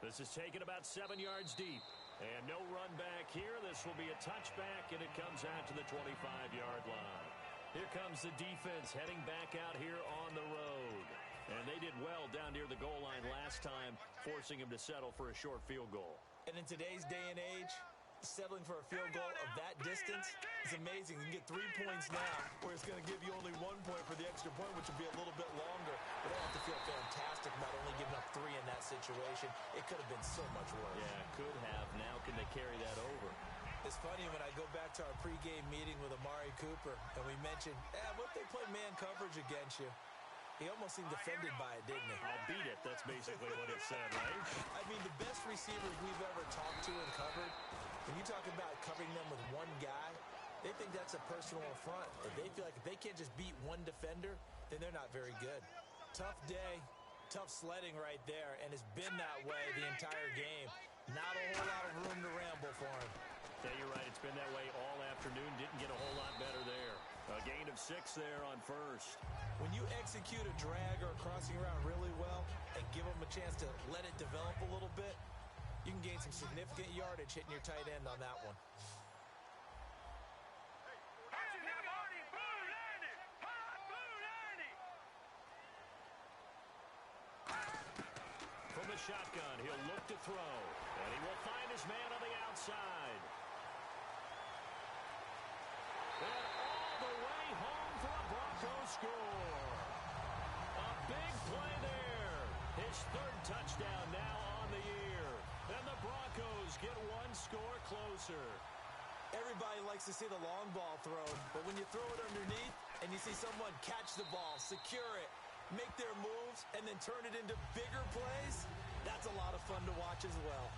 This is taken about 7 yards deep. And no run back here. This will be a touchback, and it comes out to the 25-yard line. Here comes the defense heading back out here on the road. And they did well down near the goal line last time, forcing him to settle for a short field goal. And in today's day and age, settling for a field goal of that distance is amazing. You can get 3 points now, where it's going to give you only 1 point for the extra point, which will be a little bit longer. But they have to feel fantastic about only giving up 3 in that situation. It could have been so much worse. Yeah, could have. Now can they carry that over? It's funny when I go back to our pregame meeting with Amari Cooper, and we mentioned, what if they play man coverage against you? He almost seemed offended by it, didn't he? I'll beat it. That's basically what it said, right? I mean, the best receivers we've ever talked to and covered, when you talk about covering them with one guy, they think that's a personal affront. If they feel like if they can't just beat one defender, then they're not very good. Tough day, tough sledding right there, and it's been that way the entire game. Not a whole lot of room to ramble for him. Yeah, you're right. It's been that way all afternoon. Didn't get a whole lot better there. A gain of 6 there on first. When you execute a drag or a crossing route really well and give them a chance to let it develop a little bit, you can gain some significant yardage hitting your tight end on that one. From the shotgun, he'll look to throw. And he will find his man on the outside. And all the way home for a Broncos score. A big play there. His 3rd touchdown now on the year. And the Broncos get 1 score closer. Everybody likes to see the long ball thrown, but when you throw it underneath and you see someone catch the ball, secure it, make their moves, and then turn it into bigger plays, that's a lot of fun to watch as well.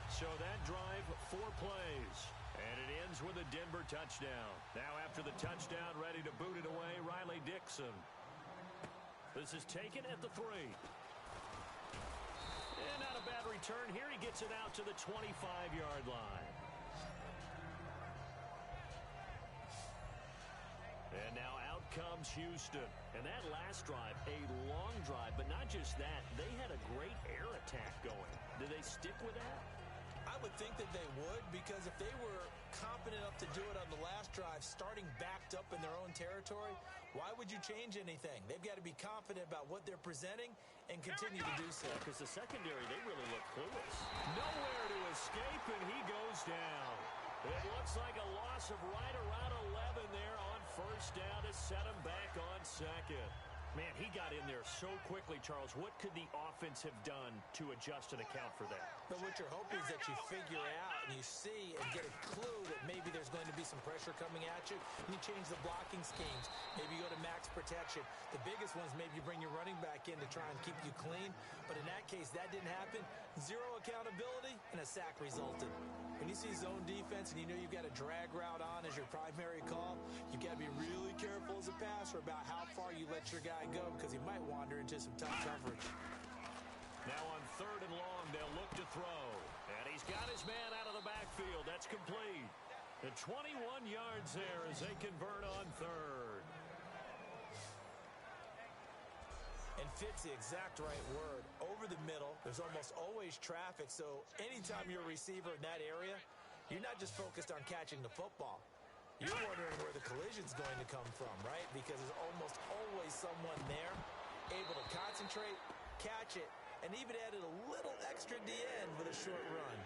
So that drive, 4 plays. And it ends with a Denver touchdown. Now after the touchdown, ready to boot it away, Riley Dixon. This is taken at the 3. And not a bad return here. He gets it out to the 25-yard line. And now out comes Houston. And that last drive, a long drive, but not just that. They had a great air attack going. Do they stick with that? I would think that they would, because if they were competent enough to do it on the last drive, starting backed up in their own territory, why would you change anything? They've got to be confident about what they're presenting and continue to do so. Because the secondary, they really look clueless. Nowhere to escape, and he goes down. It looks like a loss of right around 11 there on first down to set him back on 2nd. Man, he got in there so quickly, Charles. What could the offense have done to adjust and account for that? But what you're hoping is that you figure out and you see and get a clue that maybe there's going to be some pressure coming at you, and you change the blocking schemes. Maybe you go to max protection. The biggest ones, maybe you bring your running back in to try and keep you clean. But in that case, that didn't happen. 0 accountability, and a sack resulted. When you see zone defense and you know you've got a drag route on as your primary call, you've got to be really careful as a passer about how far you let your guy go, because he might wander into some tough coverage. Now on 3rd and long, they'll look to throw. And he's got his man out of the backfield. That's complete. The 21 yards there as they convert on 3rd. And fit's the exact right word. Over the middle, there's almost always traffic, so anytime you're a receiver in that area, you're not just focused on catching the football. You're wondering where the collision's going to come from, right? Because there's almost always someone there able to concentrate, catch it, and even added a little extra at the end with a short run.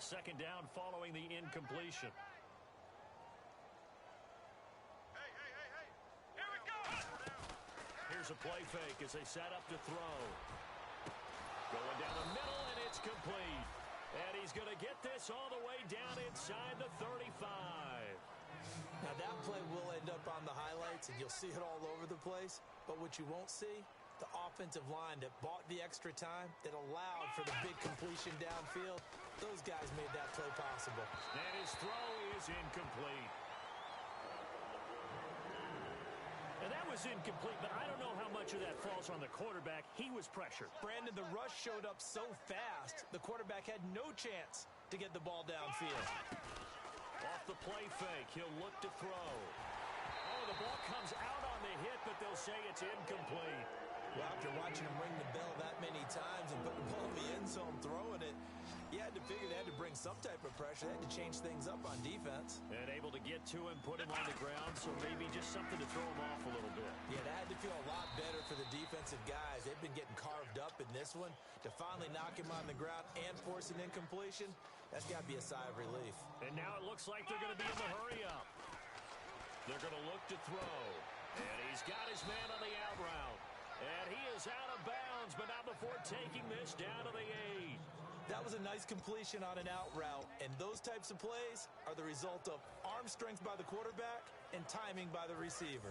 2nd down following the incompletion. Here's a play fake as they set up to throw. Going down the middle, and it's complete. And he's going to get this all the way down inside the 35. Now, that play will end up on the highlights, and you'll see it all over the place. But what you won't see, the offensive line that bought the extra time, that allowed for the big completion downfield, those guys made that play possible. And his throw is incomplete. And that was incomplete, but I don't know how much of that falls on the quarterback. He was pressured. Brandon, the rush showed up so fast, the quarterback had no chance to get the ball downfield. Off the play fake, he'll look to throw. Oh, the ball comes out on the hit, but they'll say it's incomplete. Well, after watching him ring the bell that many times and put the ball in the end zone throwing it, you had to figure they had to bring some type of pressure. They had to change things up on defense. And able to get to him, put him on the ground, so maybe just something to throw him off a little bit. Yeah, that had to feel a lot better for the defensive guys. They've been getting carved up in this one. To finally knock him on the ground and force an incompletion, that's got to be a sigh of relief. And now it looks like they're going to be in the hurry-up. They're going to look to throw. And he's got his man on the out route. And he is out of bounds, but not before taking this down to the 8. That was a nice completion on an out route, and those types of plays are the result of arm strength by the quarterback and timing by the receiver.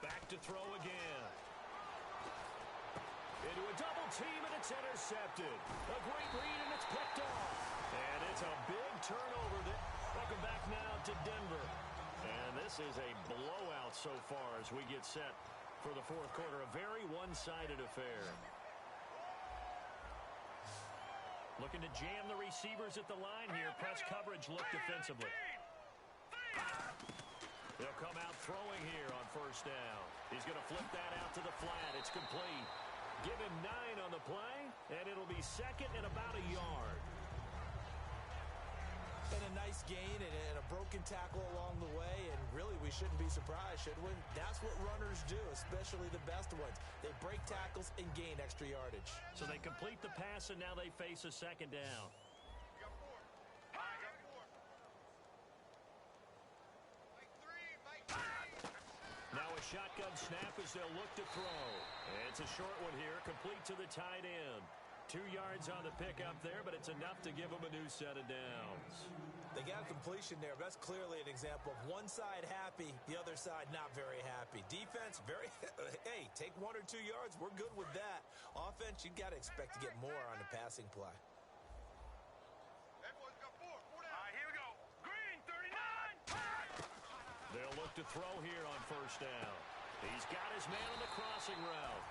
Back to throw again. Into a double team, and it's intercepted. A great read, and it's picked off. And it's a big turnover. Welcome back now to Denver. And this is a blowout so far as we get set for the fourth quarter. A very one-sided affair. Looking to jam the receivers at the line here. Press coverage look defensively. They'll come out throwing here on first down. He's going to flip that out to the flat. It's complete. Give him 9 on the play, and it'll be second and about a yard. And a nice gain and a broken tackle along the way, and really we shouldn't be surprised, should we? That's what runners do, especially the best ones. They break tackles and gain extra yardage. So they complete the pass, and now they face a second down. Now a shotgun snap as they'll look to throw. And it's a short one here, complete to the tight end. 2 yards on the pickup there, but it's enough to give them a new set of downs. They got a completion there. That's clearly an example of one side happy, the other side not very happy. Defense, very, hey, take 1 or 2 yards. We're good with that. Offense, you got to expect to get more on the passing play. Here we go. Green, 39. They'll look to throw here on first down. He's got his man on the crossing route.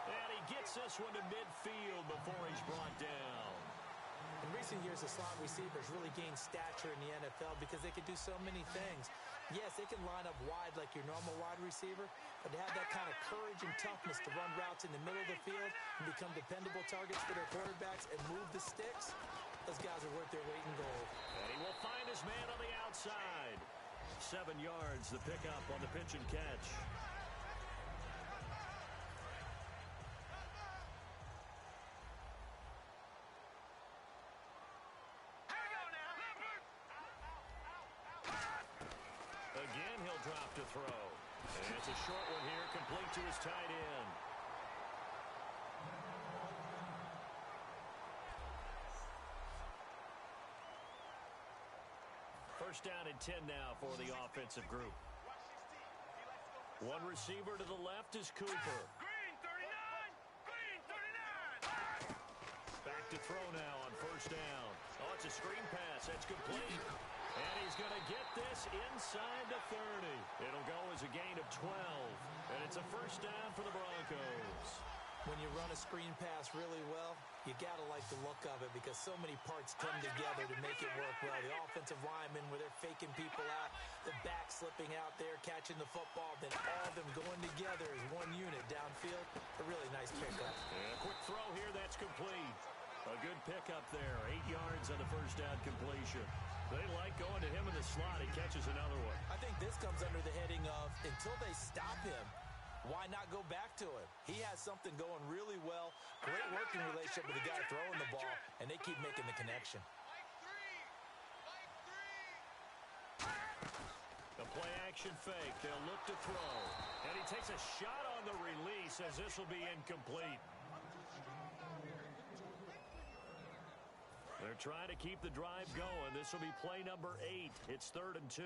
And he gets this one to midfield before he's brought down. In recent years, the slot receivers really gained stature in the NFL because they can do so many things. Yes, they can line up wide like your normal wide receiver, but to have that kind of courage and toughness to run routes in the middle of the field and become dependable targets for their quarterbacks and move the sticks, those guys are worth their weight in gold. And he will find his man on the outside. 7 yards, the pickup on the pitch and catch. Again, he'll drop to throw. And it's a short one here, complete to his tight end. First down and 10 now for the offensive group. One receiver to the left is Cooper. Green, 39. Green, 39. Back to throw now on first down. Oh, it's a screen pass. That's complete. And he's going to get this inside the 30. It'll go as a gain of 12. And it's a first down for the Broncos. When you run a screen pass really well, you got to like the look of it because so many parts come together to make it work well. The offensive linemen, where they're faking people out, the back slipping out there, catching the football, then all of them going together as one unit downfield. A really nice pickup. And a quick throw here, that's complete. A good pickup there. 8 yards on the first down completion. They like going to him in the slot. He catches another one. I think this comes under the heading of until they stop him, why not go back to him? He has something going really well. Great working relationship with the guy throwing the ball, and they keep making the connection. The play-action fake. They'll look to throw. And he takes a shot on the release as this will be incomplete. They're trying to keep the drive going. This will be play number 8. It's 3rd and 2.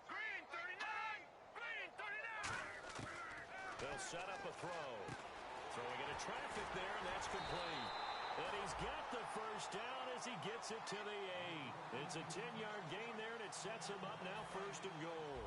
Green, 39. Green, 39. They'll set up a throw. Throwing into traffic there, and that's complete. And he's got the first down as he gets it to the 8. It's a 10-yard gain there, and it sets him up now 1st and goal.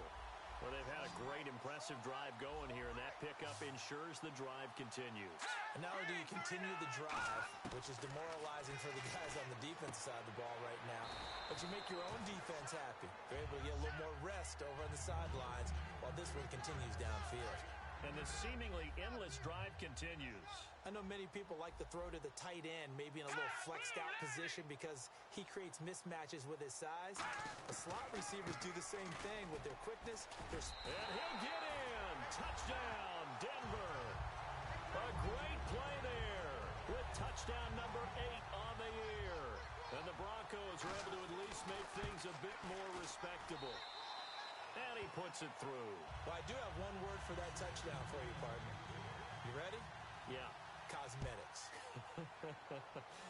Well, they've had a great, impressive drive going here, and that pickup ensures the drive continues. And not only do you continue the drive, which is demoralizing for the guys on the defensive side of the ball right now, but you make your own defense happy. They're able to get a little more rest over on the sidelines while this one continues downfield. And the seemingly endless drive continues. I know many people like to throw to the tight end, maybe in a little flexed out position because he creates mismatches with his size. The slot receivers do the same thing with their quickness. And he'll get in. Touchdown, Denver. A great play there with touchdown number 8 on the year. And the Broncos are able to at least make things a bit more respectable. And he puts it through. Well, I do have one word for that touchdown for you, partner. You ready? Yeah. Cosmetics.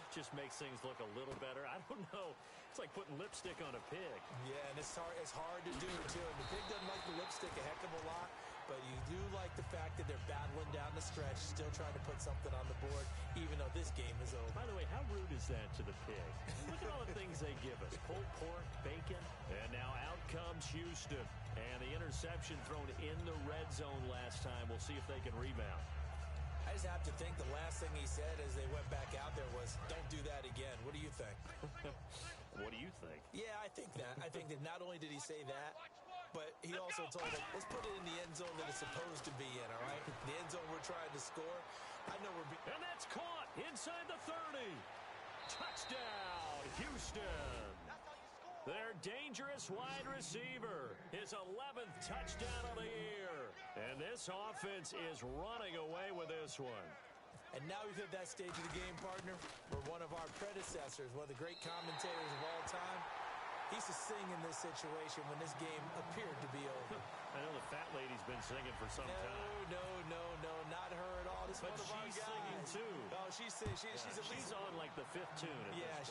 Just makes things look a little better. I don't know. It's like putting lipstick on a pig. Yeah, and it's hard to do, too. And the pig doesn't like the lipstick a heck of a lot, but you do like the fact that they're battling down the stretch, still trying to put something on the board, even though this game is over. By the way, how rude is that to the pig? Look at all the things they give us. Pulled pork, bacon, and now out comes Houston. And the interception thrown in the red zone last time. We'll see if they can rebound. I just have to think the last thing he said as they went back out there was, don't do that again. What do you think? What do you think? Yeah, I think that. I think that not only did he say that, but he also told them, let's put it in the end zone that it's supposed to be in, all right? The end zone we're trying to score. I know we're And that's caught inside the 30. Touchdown, Houston. Their dangerous wide receiver, his 11th touchdown of the year. And this offense is running away with this one. And now we've hit that stage of the game, partner, where one of our predecessors, one of the great commentators of all time, he used to sing in this situation when this game appeared to be over. I know the fat lady's been singing for some time. No, not her at all. This But one of our she's guys. singing too. Oh, she's at least on like the 5th tune.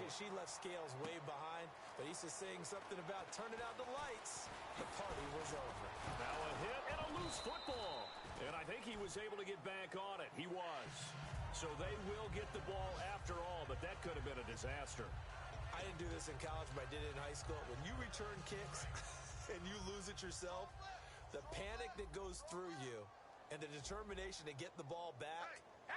She left Scales way behind, but he used to sing something about turning out the lights. The party was over. Now a hit and a loose football. And I think he was able to get back on it. He was. So they will get the ball after all, but that could have been a disaster. I didn't do this in college, but I did it in high school. When you return kicks and you lose it yourself, the panic that goes through you and the determination to get the ball back, I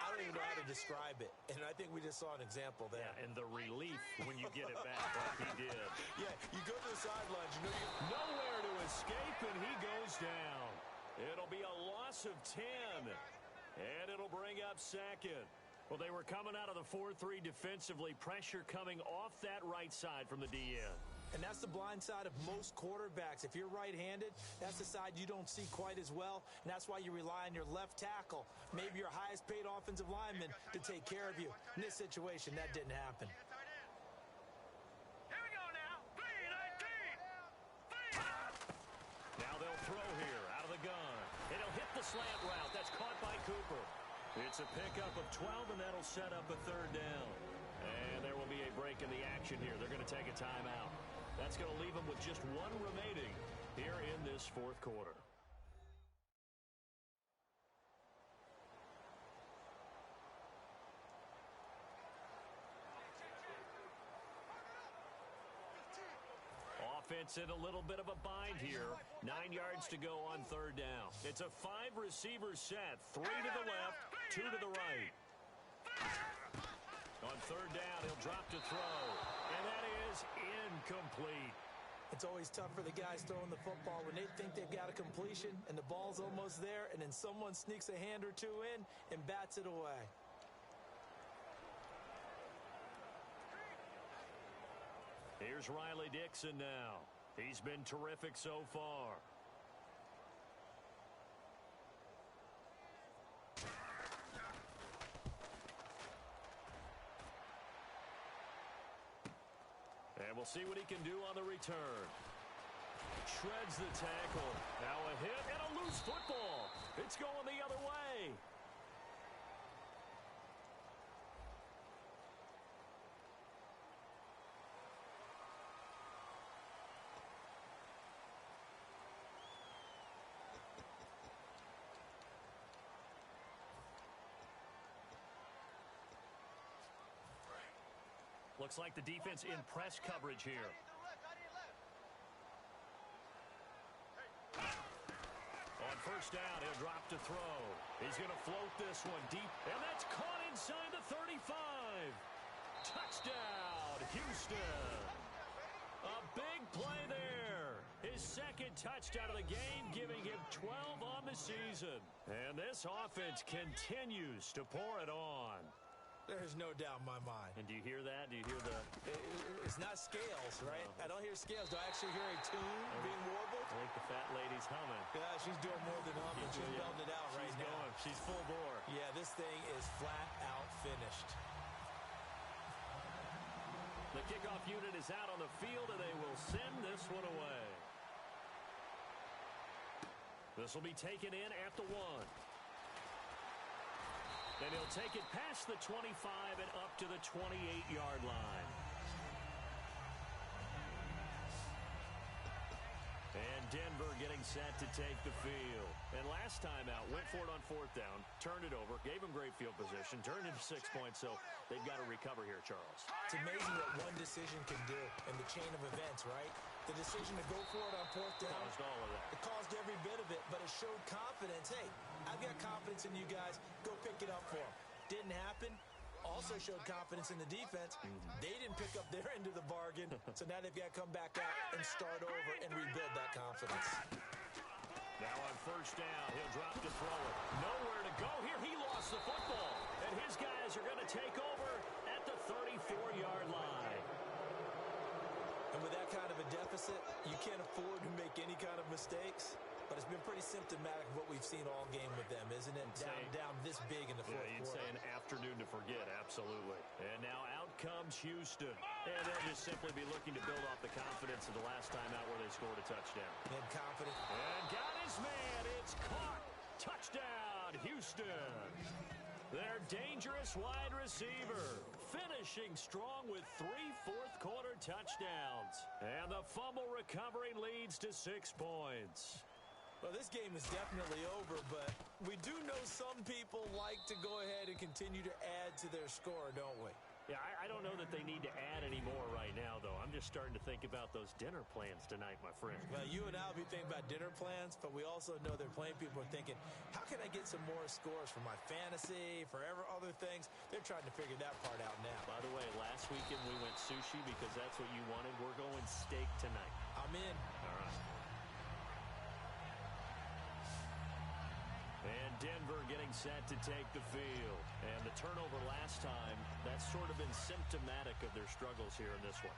don't even know how to describe it. And I think we just saw an example there. Yeah, and the relief when you get it back like he did. Yeah, you go to the sidelines, you know nowhere to escape, and he goes down. It'll be a loss of 10, and it'll bring up second. Well, they were coming out of the 4-3 defensively. Pressure coming off that right side from the DN. And that's the blind side of most quarterbacks. If you're right-handed, that's the side you don't see quite as well. And that's why you rely on your left tackle, maybe your highest-paid offensive lineman, to take care of you. In this situation, that didn't happen. Here we go now. 3-19. Now they'll throw here out of the gun. It'll hit the slant route. That's caught by Cooper. It's a pickup of 12, and that'll set up a 3rd down. And there will be a break in the action here. They're going to take a timeout. That's going to leave them with just one remaining here in this 4th quarter. Offense in a little bit of a bind here. 9 yards to go on 3rd down. It's a 5-receiver set. 3 to the left, 2 to the right. On 3rd down, he'll drop to throw. And that is incomplete. It's always tough for the guys throwing the football when they think they've got a completion and the ball's almost there, and then someone sneaks a hand or two in and bats it away. Here's Riley Dixon now. He's been terrific so far. And we'll see what he can do on the return. Shreds the tackle. Now a hit and a loose football. It's going the other way. Looks like the defense in press coverage here. On 1st down, he'll drop to throw. He's going to float this one deep, and that's caught inside the 35. Touchdown, Houston. A big play there. His 2nd touchdown of the game, giving him 12 on the season. And this offense continues to pour it on. There's no doubt in my mind. And do you hear that? Do you hear the... It's not scales, right? No. I don't hear scales. Do I actually hear a tune being warbled? I think the fat lady's humming. Yeah, she's doing more than humming. She's belting it out right now. Going. She's full bore. Yeah, this thing is flat out finished. The kickoff unit is out on the field, and they will send this one away. This will be taken in at the 1. And he'll take it past the 25 and up to the 28-yard line. And Denver getting set to take the field. And last time out, went for it on fourth down, turned it over, gave them great field position, turned into 6 points, so they've got to recover here, Charles. It's amazing what one decision can do in the chain of events, right? The decision to go for it on fourth down. Caused all of that. It caused every bit of it, but it showed confidence. Hey, I've got confidence in you guys. Go pick it up for them. Didn't happen. Also showed confidence in the defense. They didn't pick up their end of the bargain, so now they've got to come back out and start over and rebuild that confidence. Now on first down, he'll drop to throw it. Nowhere to go here. He lost the football, and his guys are going to take over at the 34-yard line. And with that kind of a deficit, you can't afford to make any kind of mistakes. But it's been pretty symptomatic of what we've seen all game with them, isn't it? Down this big in the fourth quarter. You'd say an afternoon to forget, absolutely. And now out comes Houston. And they'll just simply be looking to build off the confidence of the last time out where they scored a touchdown. And confident. And got his man. It's caught. Touchdown, Houston. Their dangerous wide receiver finishing strong with 3 fourth-quarter touchdowns. And the fumble recovering leads to 6 points. Well, this game is definitely over, but we do know some people like to go ahead and continue to add to their score, don't we? Yeah, I don't know that they need to add any more right now, though. I'm just starting to think about those dinner plans tonight, my friend. Well, you and I will be thinking about dinner plans, but we also know there are plenty of people are thinking, how can I get some more scores for my fantasy, for other things? They're trying to figure that part out now. By the way, last weekend we went sushi because that's what you wanted. We're going steak tonight. I'm in. All right. And Denver getting set to take the field. And the turnover last time, that's sort of been symptomatic of their struggles here in this one.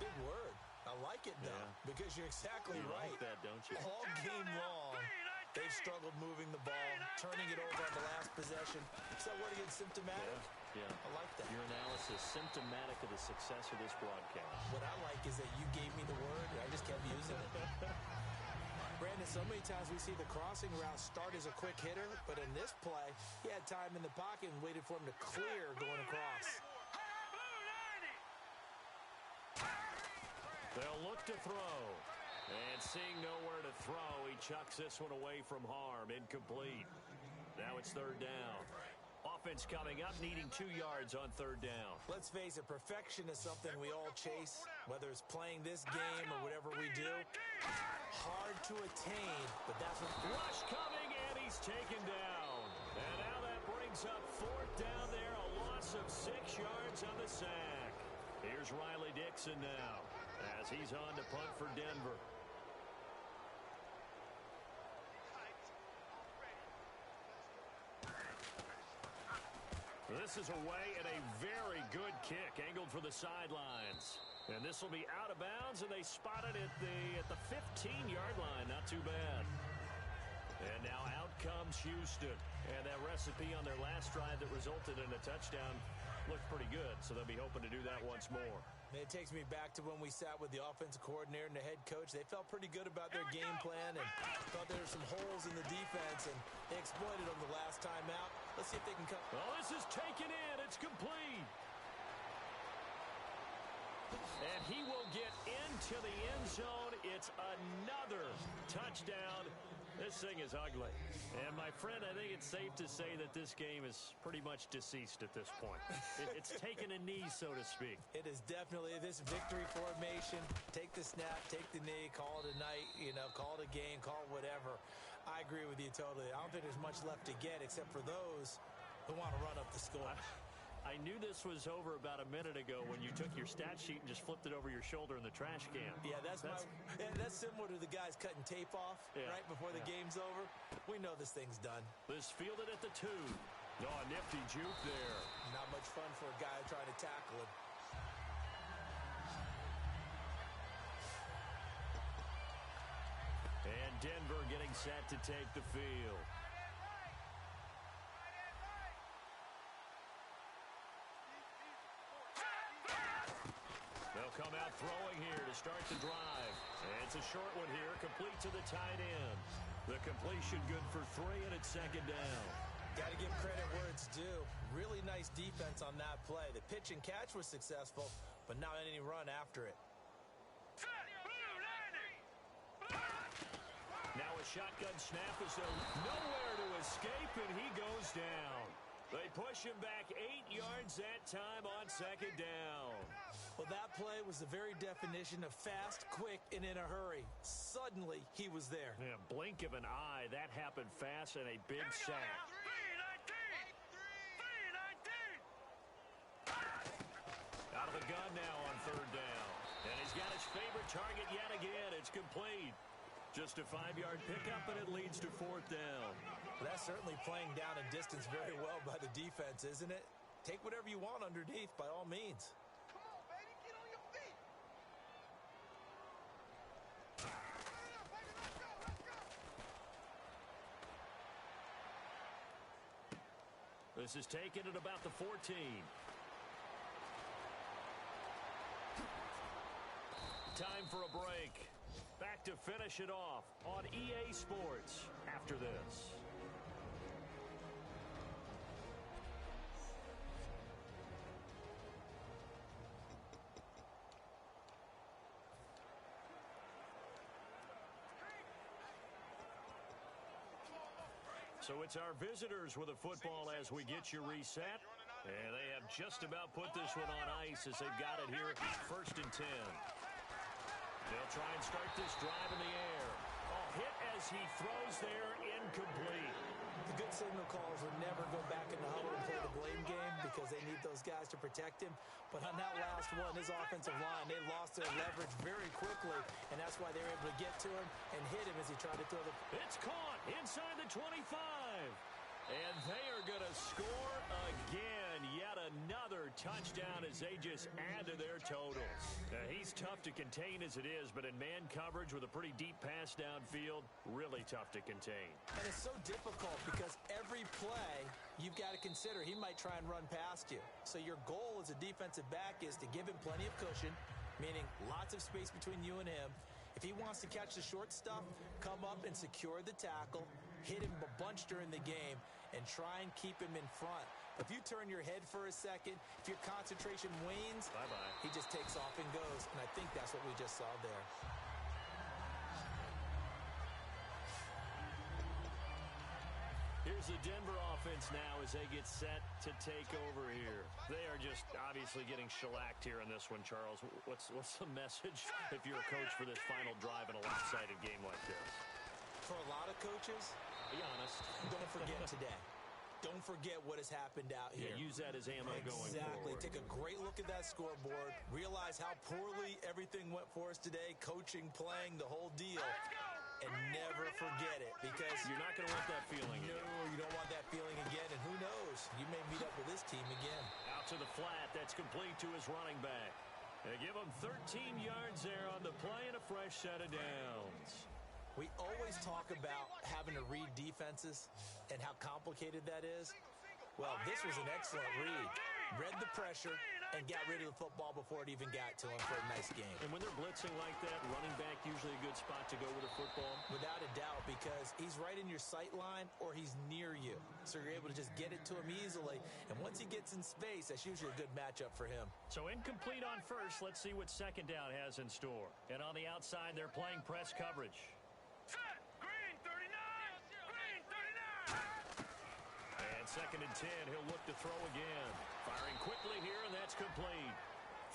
Big word. I like it, though, because you're exactly right. You like that, don't you? All game long, they've struggled moving the ball, turning it over on the last possession. Is that word again, symptomatic? Yeah. I like that. Your analysis, symptomatic of the success of this broadcast. What I like is that you gave me the word, and I just kept using it. Brandon, so many times we see the crossing route start as a quick hitter, but in this play, he had time in the pocket and waited for him to clear going across. They'll look to throw. And seeing nowhere to throw, he chucks this one away from harm. Incomplete. Now it's third down. Offense coming up, needing 2 yards on third down. Let's face it, perfection is something we all chase, whether it's playing this game or whatever we do. Hard to attain, but that's what... Rush coming, and he's taken down. And now that brings up fourth down there, a loss of 6 yards on the sack. Here's Riley Dixon now, as he's on to punt for Denver. This is away and a very good kick, angled for the sidelines. And this will be out of bounds, and they spot it at the 15-yard line. Not too bad. And now out comes Houston. And that recipe on their last drive that resulted in a touchdown looked pretty good, so they'll be hoping to do that once more. It takes me back to when we sat with the offensive coordinator and the head coach. They felt pretty good about their game plan and thought there were some holes in the defense, and they exploited them the last time out. Let's see if they can come. Oh, this is taken in. It's complete. And he will get into the end zone. It's another touchdown. This thing is ugly. And, my friend, I think it's safe to say that this game is pretty much deceased at this point. It's taken a knee, so to speak. It is definitely this victory formation. Take the snap, take the knee, call it a night, call it a game, call it whatever. I agree with you totally. I don't think there's much left to get except for those who want to run up the score. I knew this was over about a minute ago when you took your stat sheet and just flipped it over your shoulder in the trash can. Yeah, that's similar to the guys cutting tape off right before the game's over. We know this thing's done. This fielded at the 2. Oh, nifty juke there. Not much fun for a guy trying to tackle him. And Denver getting set to take the field. They'll come out throwing here to start the drive. And it's a short one here, complete to the tight end. The completion good for 3, and it's second down. Got to give credit where it's due. Really nice defense on that play. The pitch and catch was successful, but not any run after it. shotgun snap as though nowhere to escape, and he goes down. They push him back 8 yards that time on second down. Well, that play was the very definition of fast, quick, and in a hurry. Suddenly, he was there. Yeah, blink of an eye. That happened fast and a big sack. Out of the gun now on third down. And he's got his favorite target yet again. It's complete. Just a 5-yard pickup, and it leads to fourth down. Well, that's certainly playing down and distance very well by the defense, isn't it? Take whatever you want underneath by all means. Come on, baby. Get on your feet. This is taken at about the 14. Time for a break. Back to finish it off on EA Sports after this. So it's our visitors with a football as we get you reset. And they have just about put this one on ice as they've got it here, first and 10. They'll try and start this drive in the air. Oh, hit as he throws there, incomplete. The good signal callers would never go back in the huddle and play the blame game because they need those guys to protect him. But on that last one, his offensive line, they lost their leverage very quickly, and that's why they were able to get to him and hit him as he tried to throw the... It's caught inside the 25. And they are going to score again. Yet another touchdown as they just add to their totals. He's tough to contain as it is, but in man coverage with a pretty deep pass downfield, really tough to contain. And it's so difficult because every play you've got to consider he might try and run past you. So your goal as a defensive back is to give him plenty of cushion, meaning lots of space between you and him. If he wants to catch the short stuff, come up and secure the tackle, hit him a bunch during the game, and try and keep him in front. If you turn your head for a second, if your concentration wanes, bye-bye. He just takes off and goes. And I think that's what we just saw there. Here's the Denver offense now as they get set to take over here. They are just obviously getting shellacked here in this one, Charles. What's the message if you're a coach for this final drive in a lopsided game like this? For a lot of coaches, be honest. Don't forget today. Don't forget what has happened out here. Yeah, use that as ammo going forward. Exactly. Take a great look at that scoreboard. Realize how poorly everything went for us today. Coaching, playing, the whole deal. And never forget it, because you're not going to want that feeling again. No, you don't want that feeling again. And who knows? You may meet up with this team again. Out to the flat. That's complete to his running back. They give him 13 yards there on the play and a fresh set of downs. We always talk about having to read defenses and how complicated that is. Well, this was an excellent read. Read the pressure and got rid of the football before it even got to him for a nice game. And when they're blitzing like that, running back usually a good spot to go with a football? Without a doubt, because he's right in your sight line or he's near you. So you're able to just get it to him easily. And once he gets in space, that's usually a good matchup for him. So incomplete on first. Let's see what second down has in store. And on the outside, they're playing press coverage. Set! Green 39! Green 39! And second and 10, he'll look to throw again. Firing quickly here, and that's complete.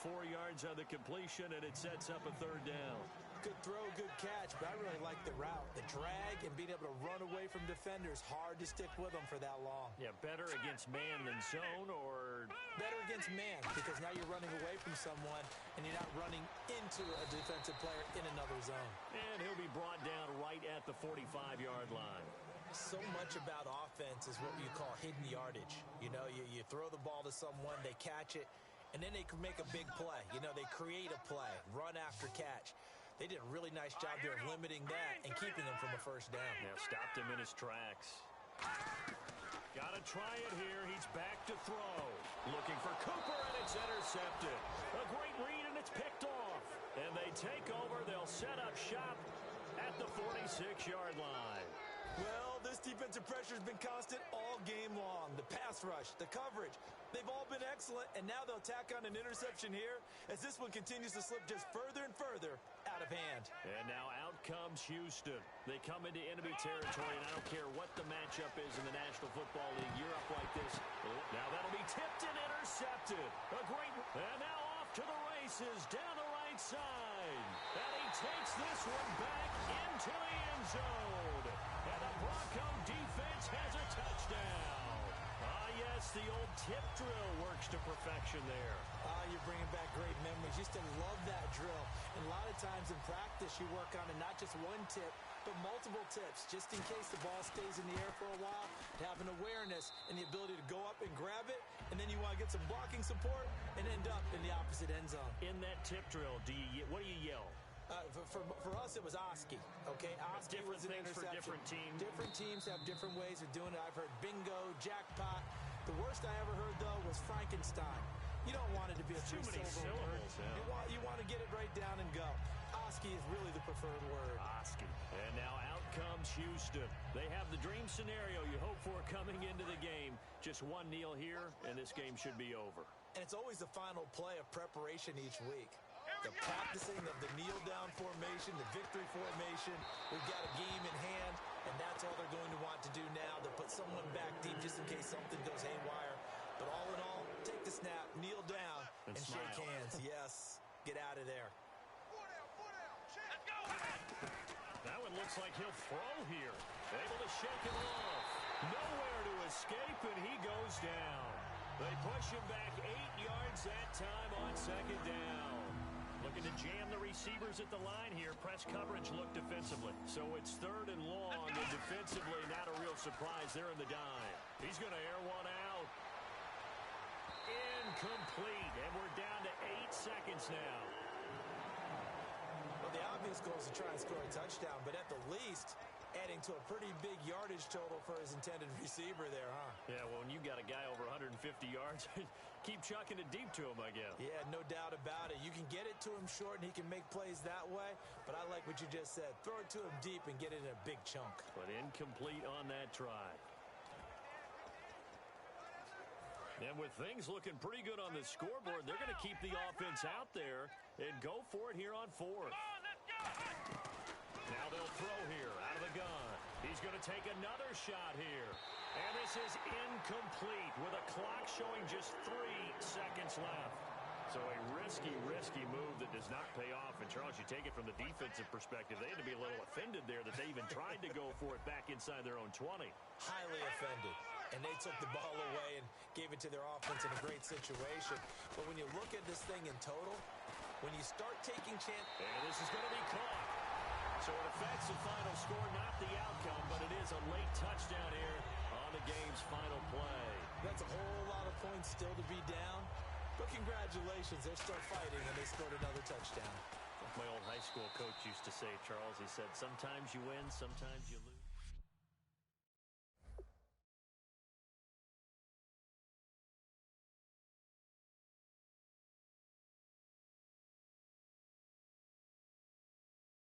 4 yards on the completion, and it sets up a third down. Good throw, good catch, but I really like the route. The drag and being able to run away from defenders. Hard to stick with them for that long. Yeah, better against man than zone, or... Better against man, because now you're running away from someone, and you're not running into a defensive player in another zone. And he'll be brought down right at the 45-yard line. So much about offense is what you call hidden yardage. You know, you throw the ball to someone, they catch it, and then they can make a big play. You know, they create a play, run after catch. They did a really nice job there of limiting that and keeping them from a first down. Yeah, stopped him in his tracks. Got to try it here. He's back to throw. Looking for Cooper, and it's intercepted. A great read, and it's picked off. And they take over. They'll set up shop at the 46-yard line. Well, this defensive pressure has been constant all game long. The pass rush, the coverage, they've all been excellent, and now they'll tack on an interception here as this one continues to slip just further and further out out of hand. And now out comes Houston. They come into enemy territory, and I don't care what the matchup is in the National Football League. You're up like this. Now that'll be tipped and intercepted. And now off to the races down the right side. And he takes this one back into the end zone. And the Bronco defense has a touchdown. Yes, the old tip drill works to perfection there. You're bringing back great memories. Used to love that drill. And a lot of times in practice, you work on it, not just one tip, but multiple tips, just in case the ball stays in the air for a while, to have an awareness and the ability to go up and grab it, and then you want to get some blocking support and end up in the opposite end zone. In that tip drill, what do you yell? For us, it was Oski, okay? Oski was an interception. For different teams. Different teams have different ways of doing it. I've heard bingo, jackpot. The worst I ever heard, though, was Frankenstein. You don't want it to be a too many syllables. Yeah. You want to get it right down and go. Oski is really the preferred word. Oski. And now out comes Houston. They have the dream scenario you hope for coming into the game. Just one kneel here, and this game should be over. And it's always the final play of preparation each week. The practicing of the kneel-down formation, the victory formation. We've got a game in hand, and that's all they're going to want to do now. They'll put someone back deep just in case something goes haywire. But all in all, take the snap, kneel down, and shake hands. Yes, get out of there. Let's go. That one looks like he'll throw here. Able to shake it off. Nowhere to escape, and he goes down. They push him back 8 yards that time on second down. Looking to jam the receivers at the line here. Press coverage look defensively. So it's third and long, and defensively not a real surprise there in the dime. He's going to air one out. Incomplete, and we're down to 8 seconds now. Well, the obvious goal is to try and score a touchdown, but at the least, adding to a pretty big yardage total for his intended receiver there, huh? Yeah, well, when you've got a guy over 150 yards, keep chucking it deep to him, I guess. Yeah, no doubt about it. You can get it to him short, and he can make plays that way, but I like what you just said. Throw it to him deep and get it in a big chunk. But incomplete on that try. And with things looking pretty good on the scoreboard, they're going to keep the offense out there and go for it here on fourth. Now they'll throw here out of the gun. He's going to take another shot here. And this is incomplete with a clock showing just 3 seconds left. So a risky move that does not pay off. And, Charles, you take it from the defensive perspective. They had to be a little offended there that they even tried to go for it back inside their own 20. Highly offended. And they took the ball away and gave it to their offense in a great situation. But when you look at this thing in total, when you start taking chances... And this is going to be caught. So it affects the final score, not the outcome, but it is a late touchdown here on the game's final play. That's a whole lot of points still to be down. But congratulations, they're still fighting, and they scored another touchdown. Like my old high school coach used to say, Charles, he said, sometimes you win, sometimes you lose.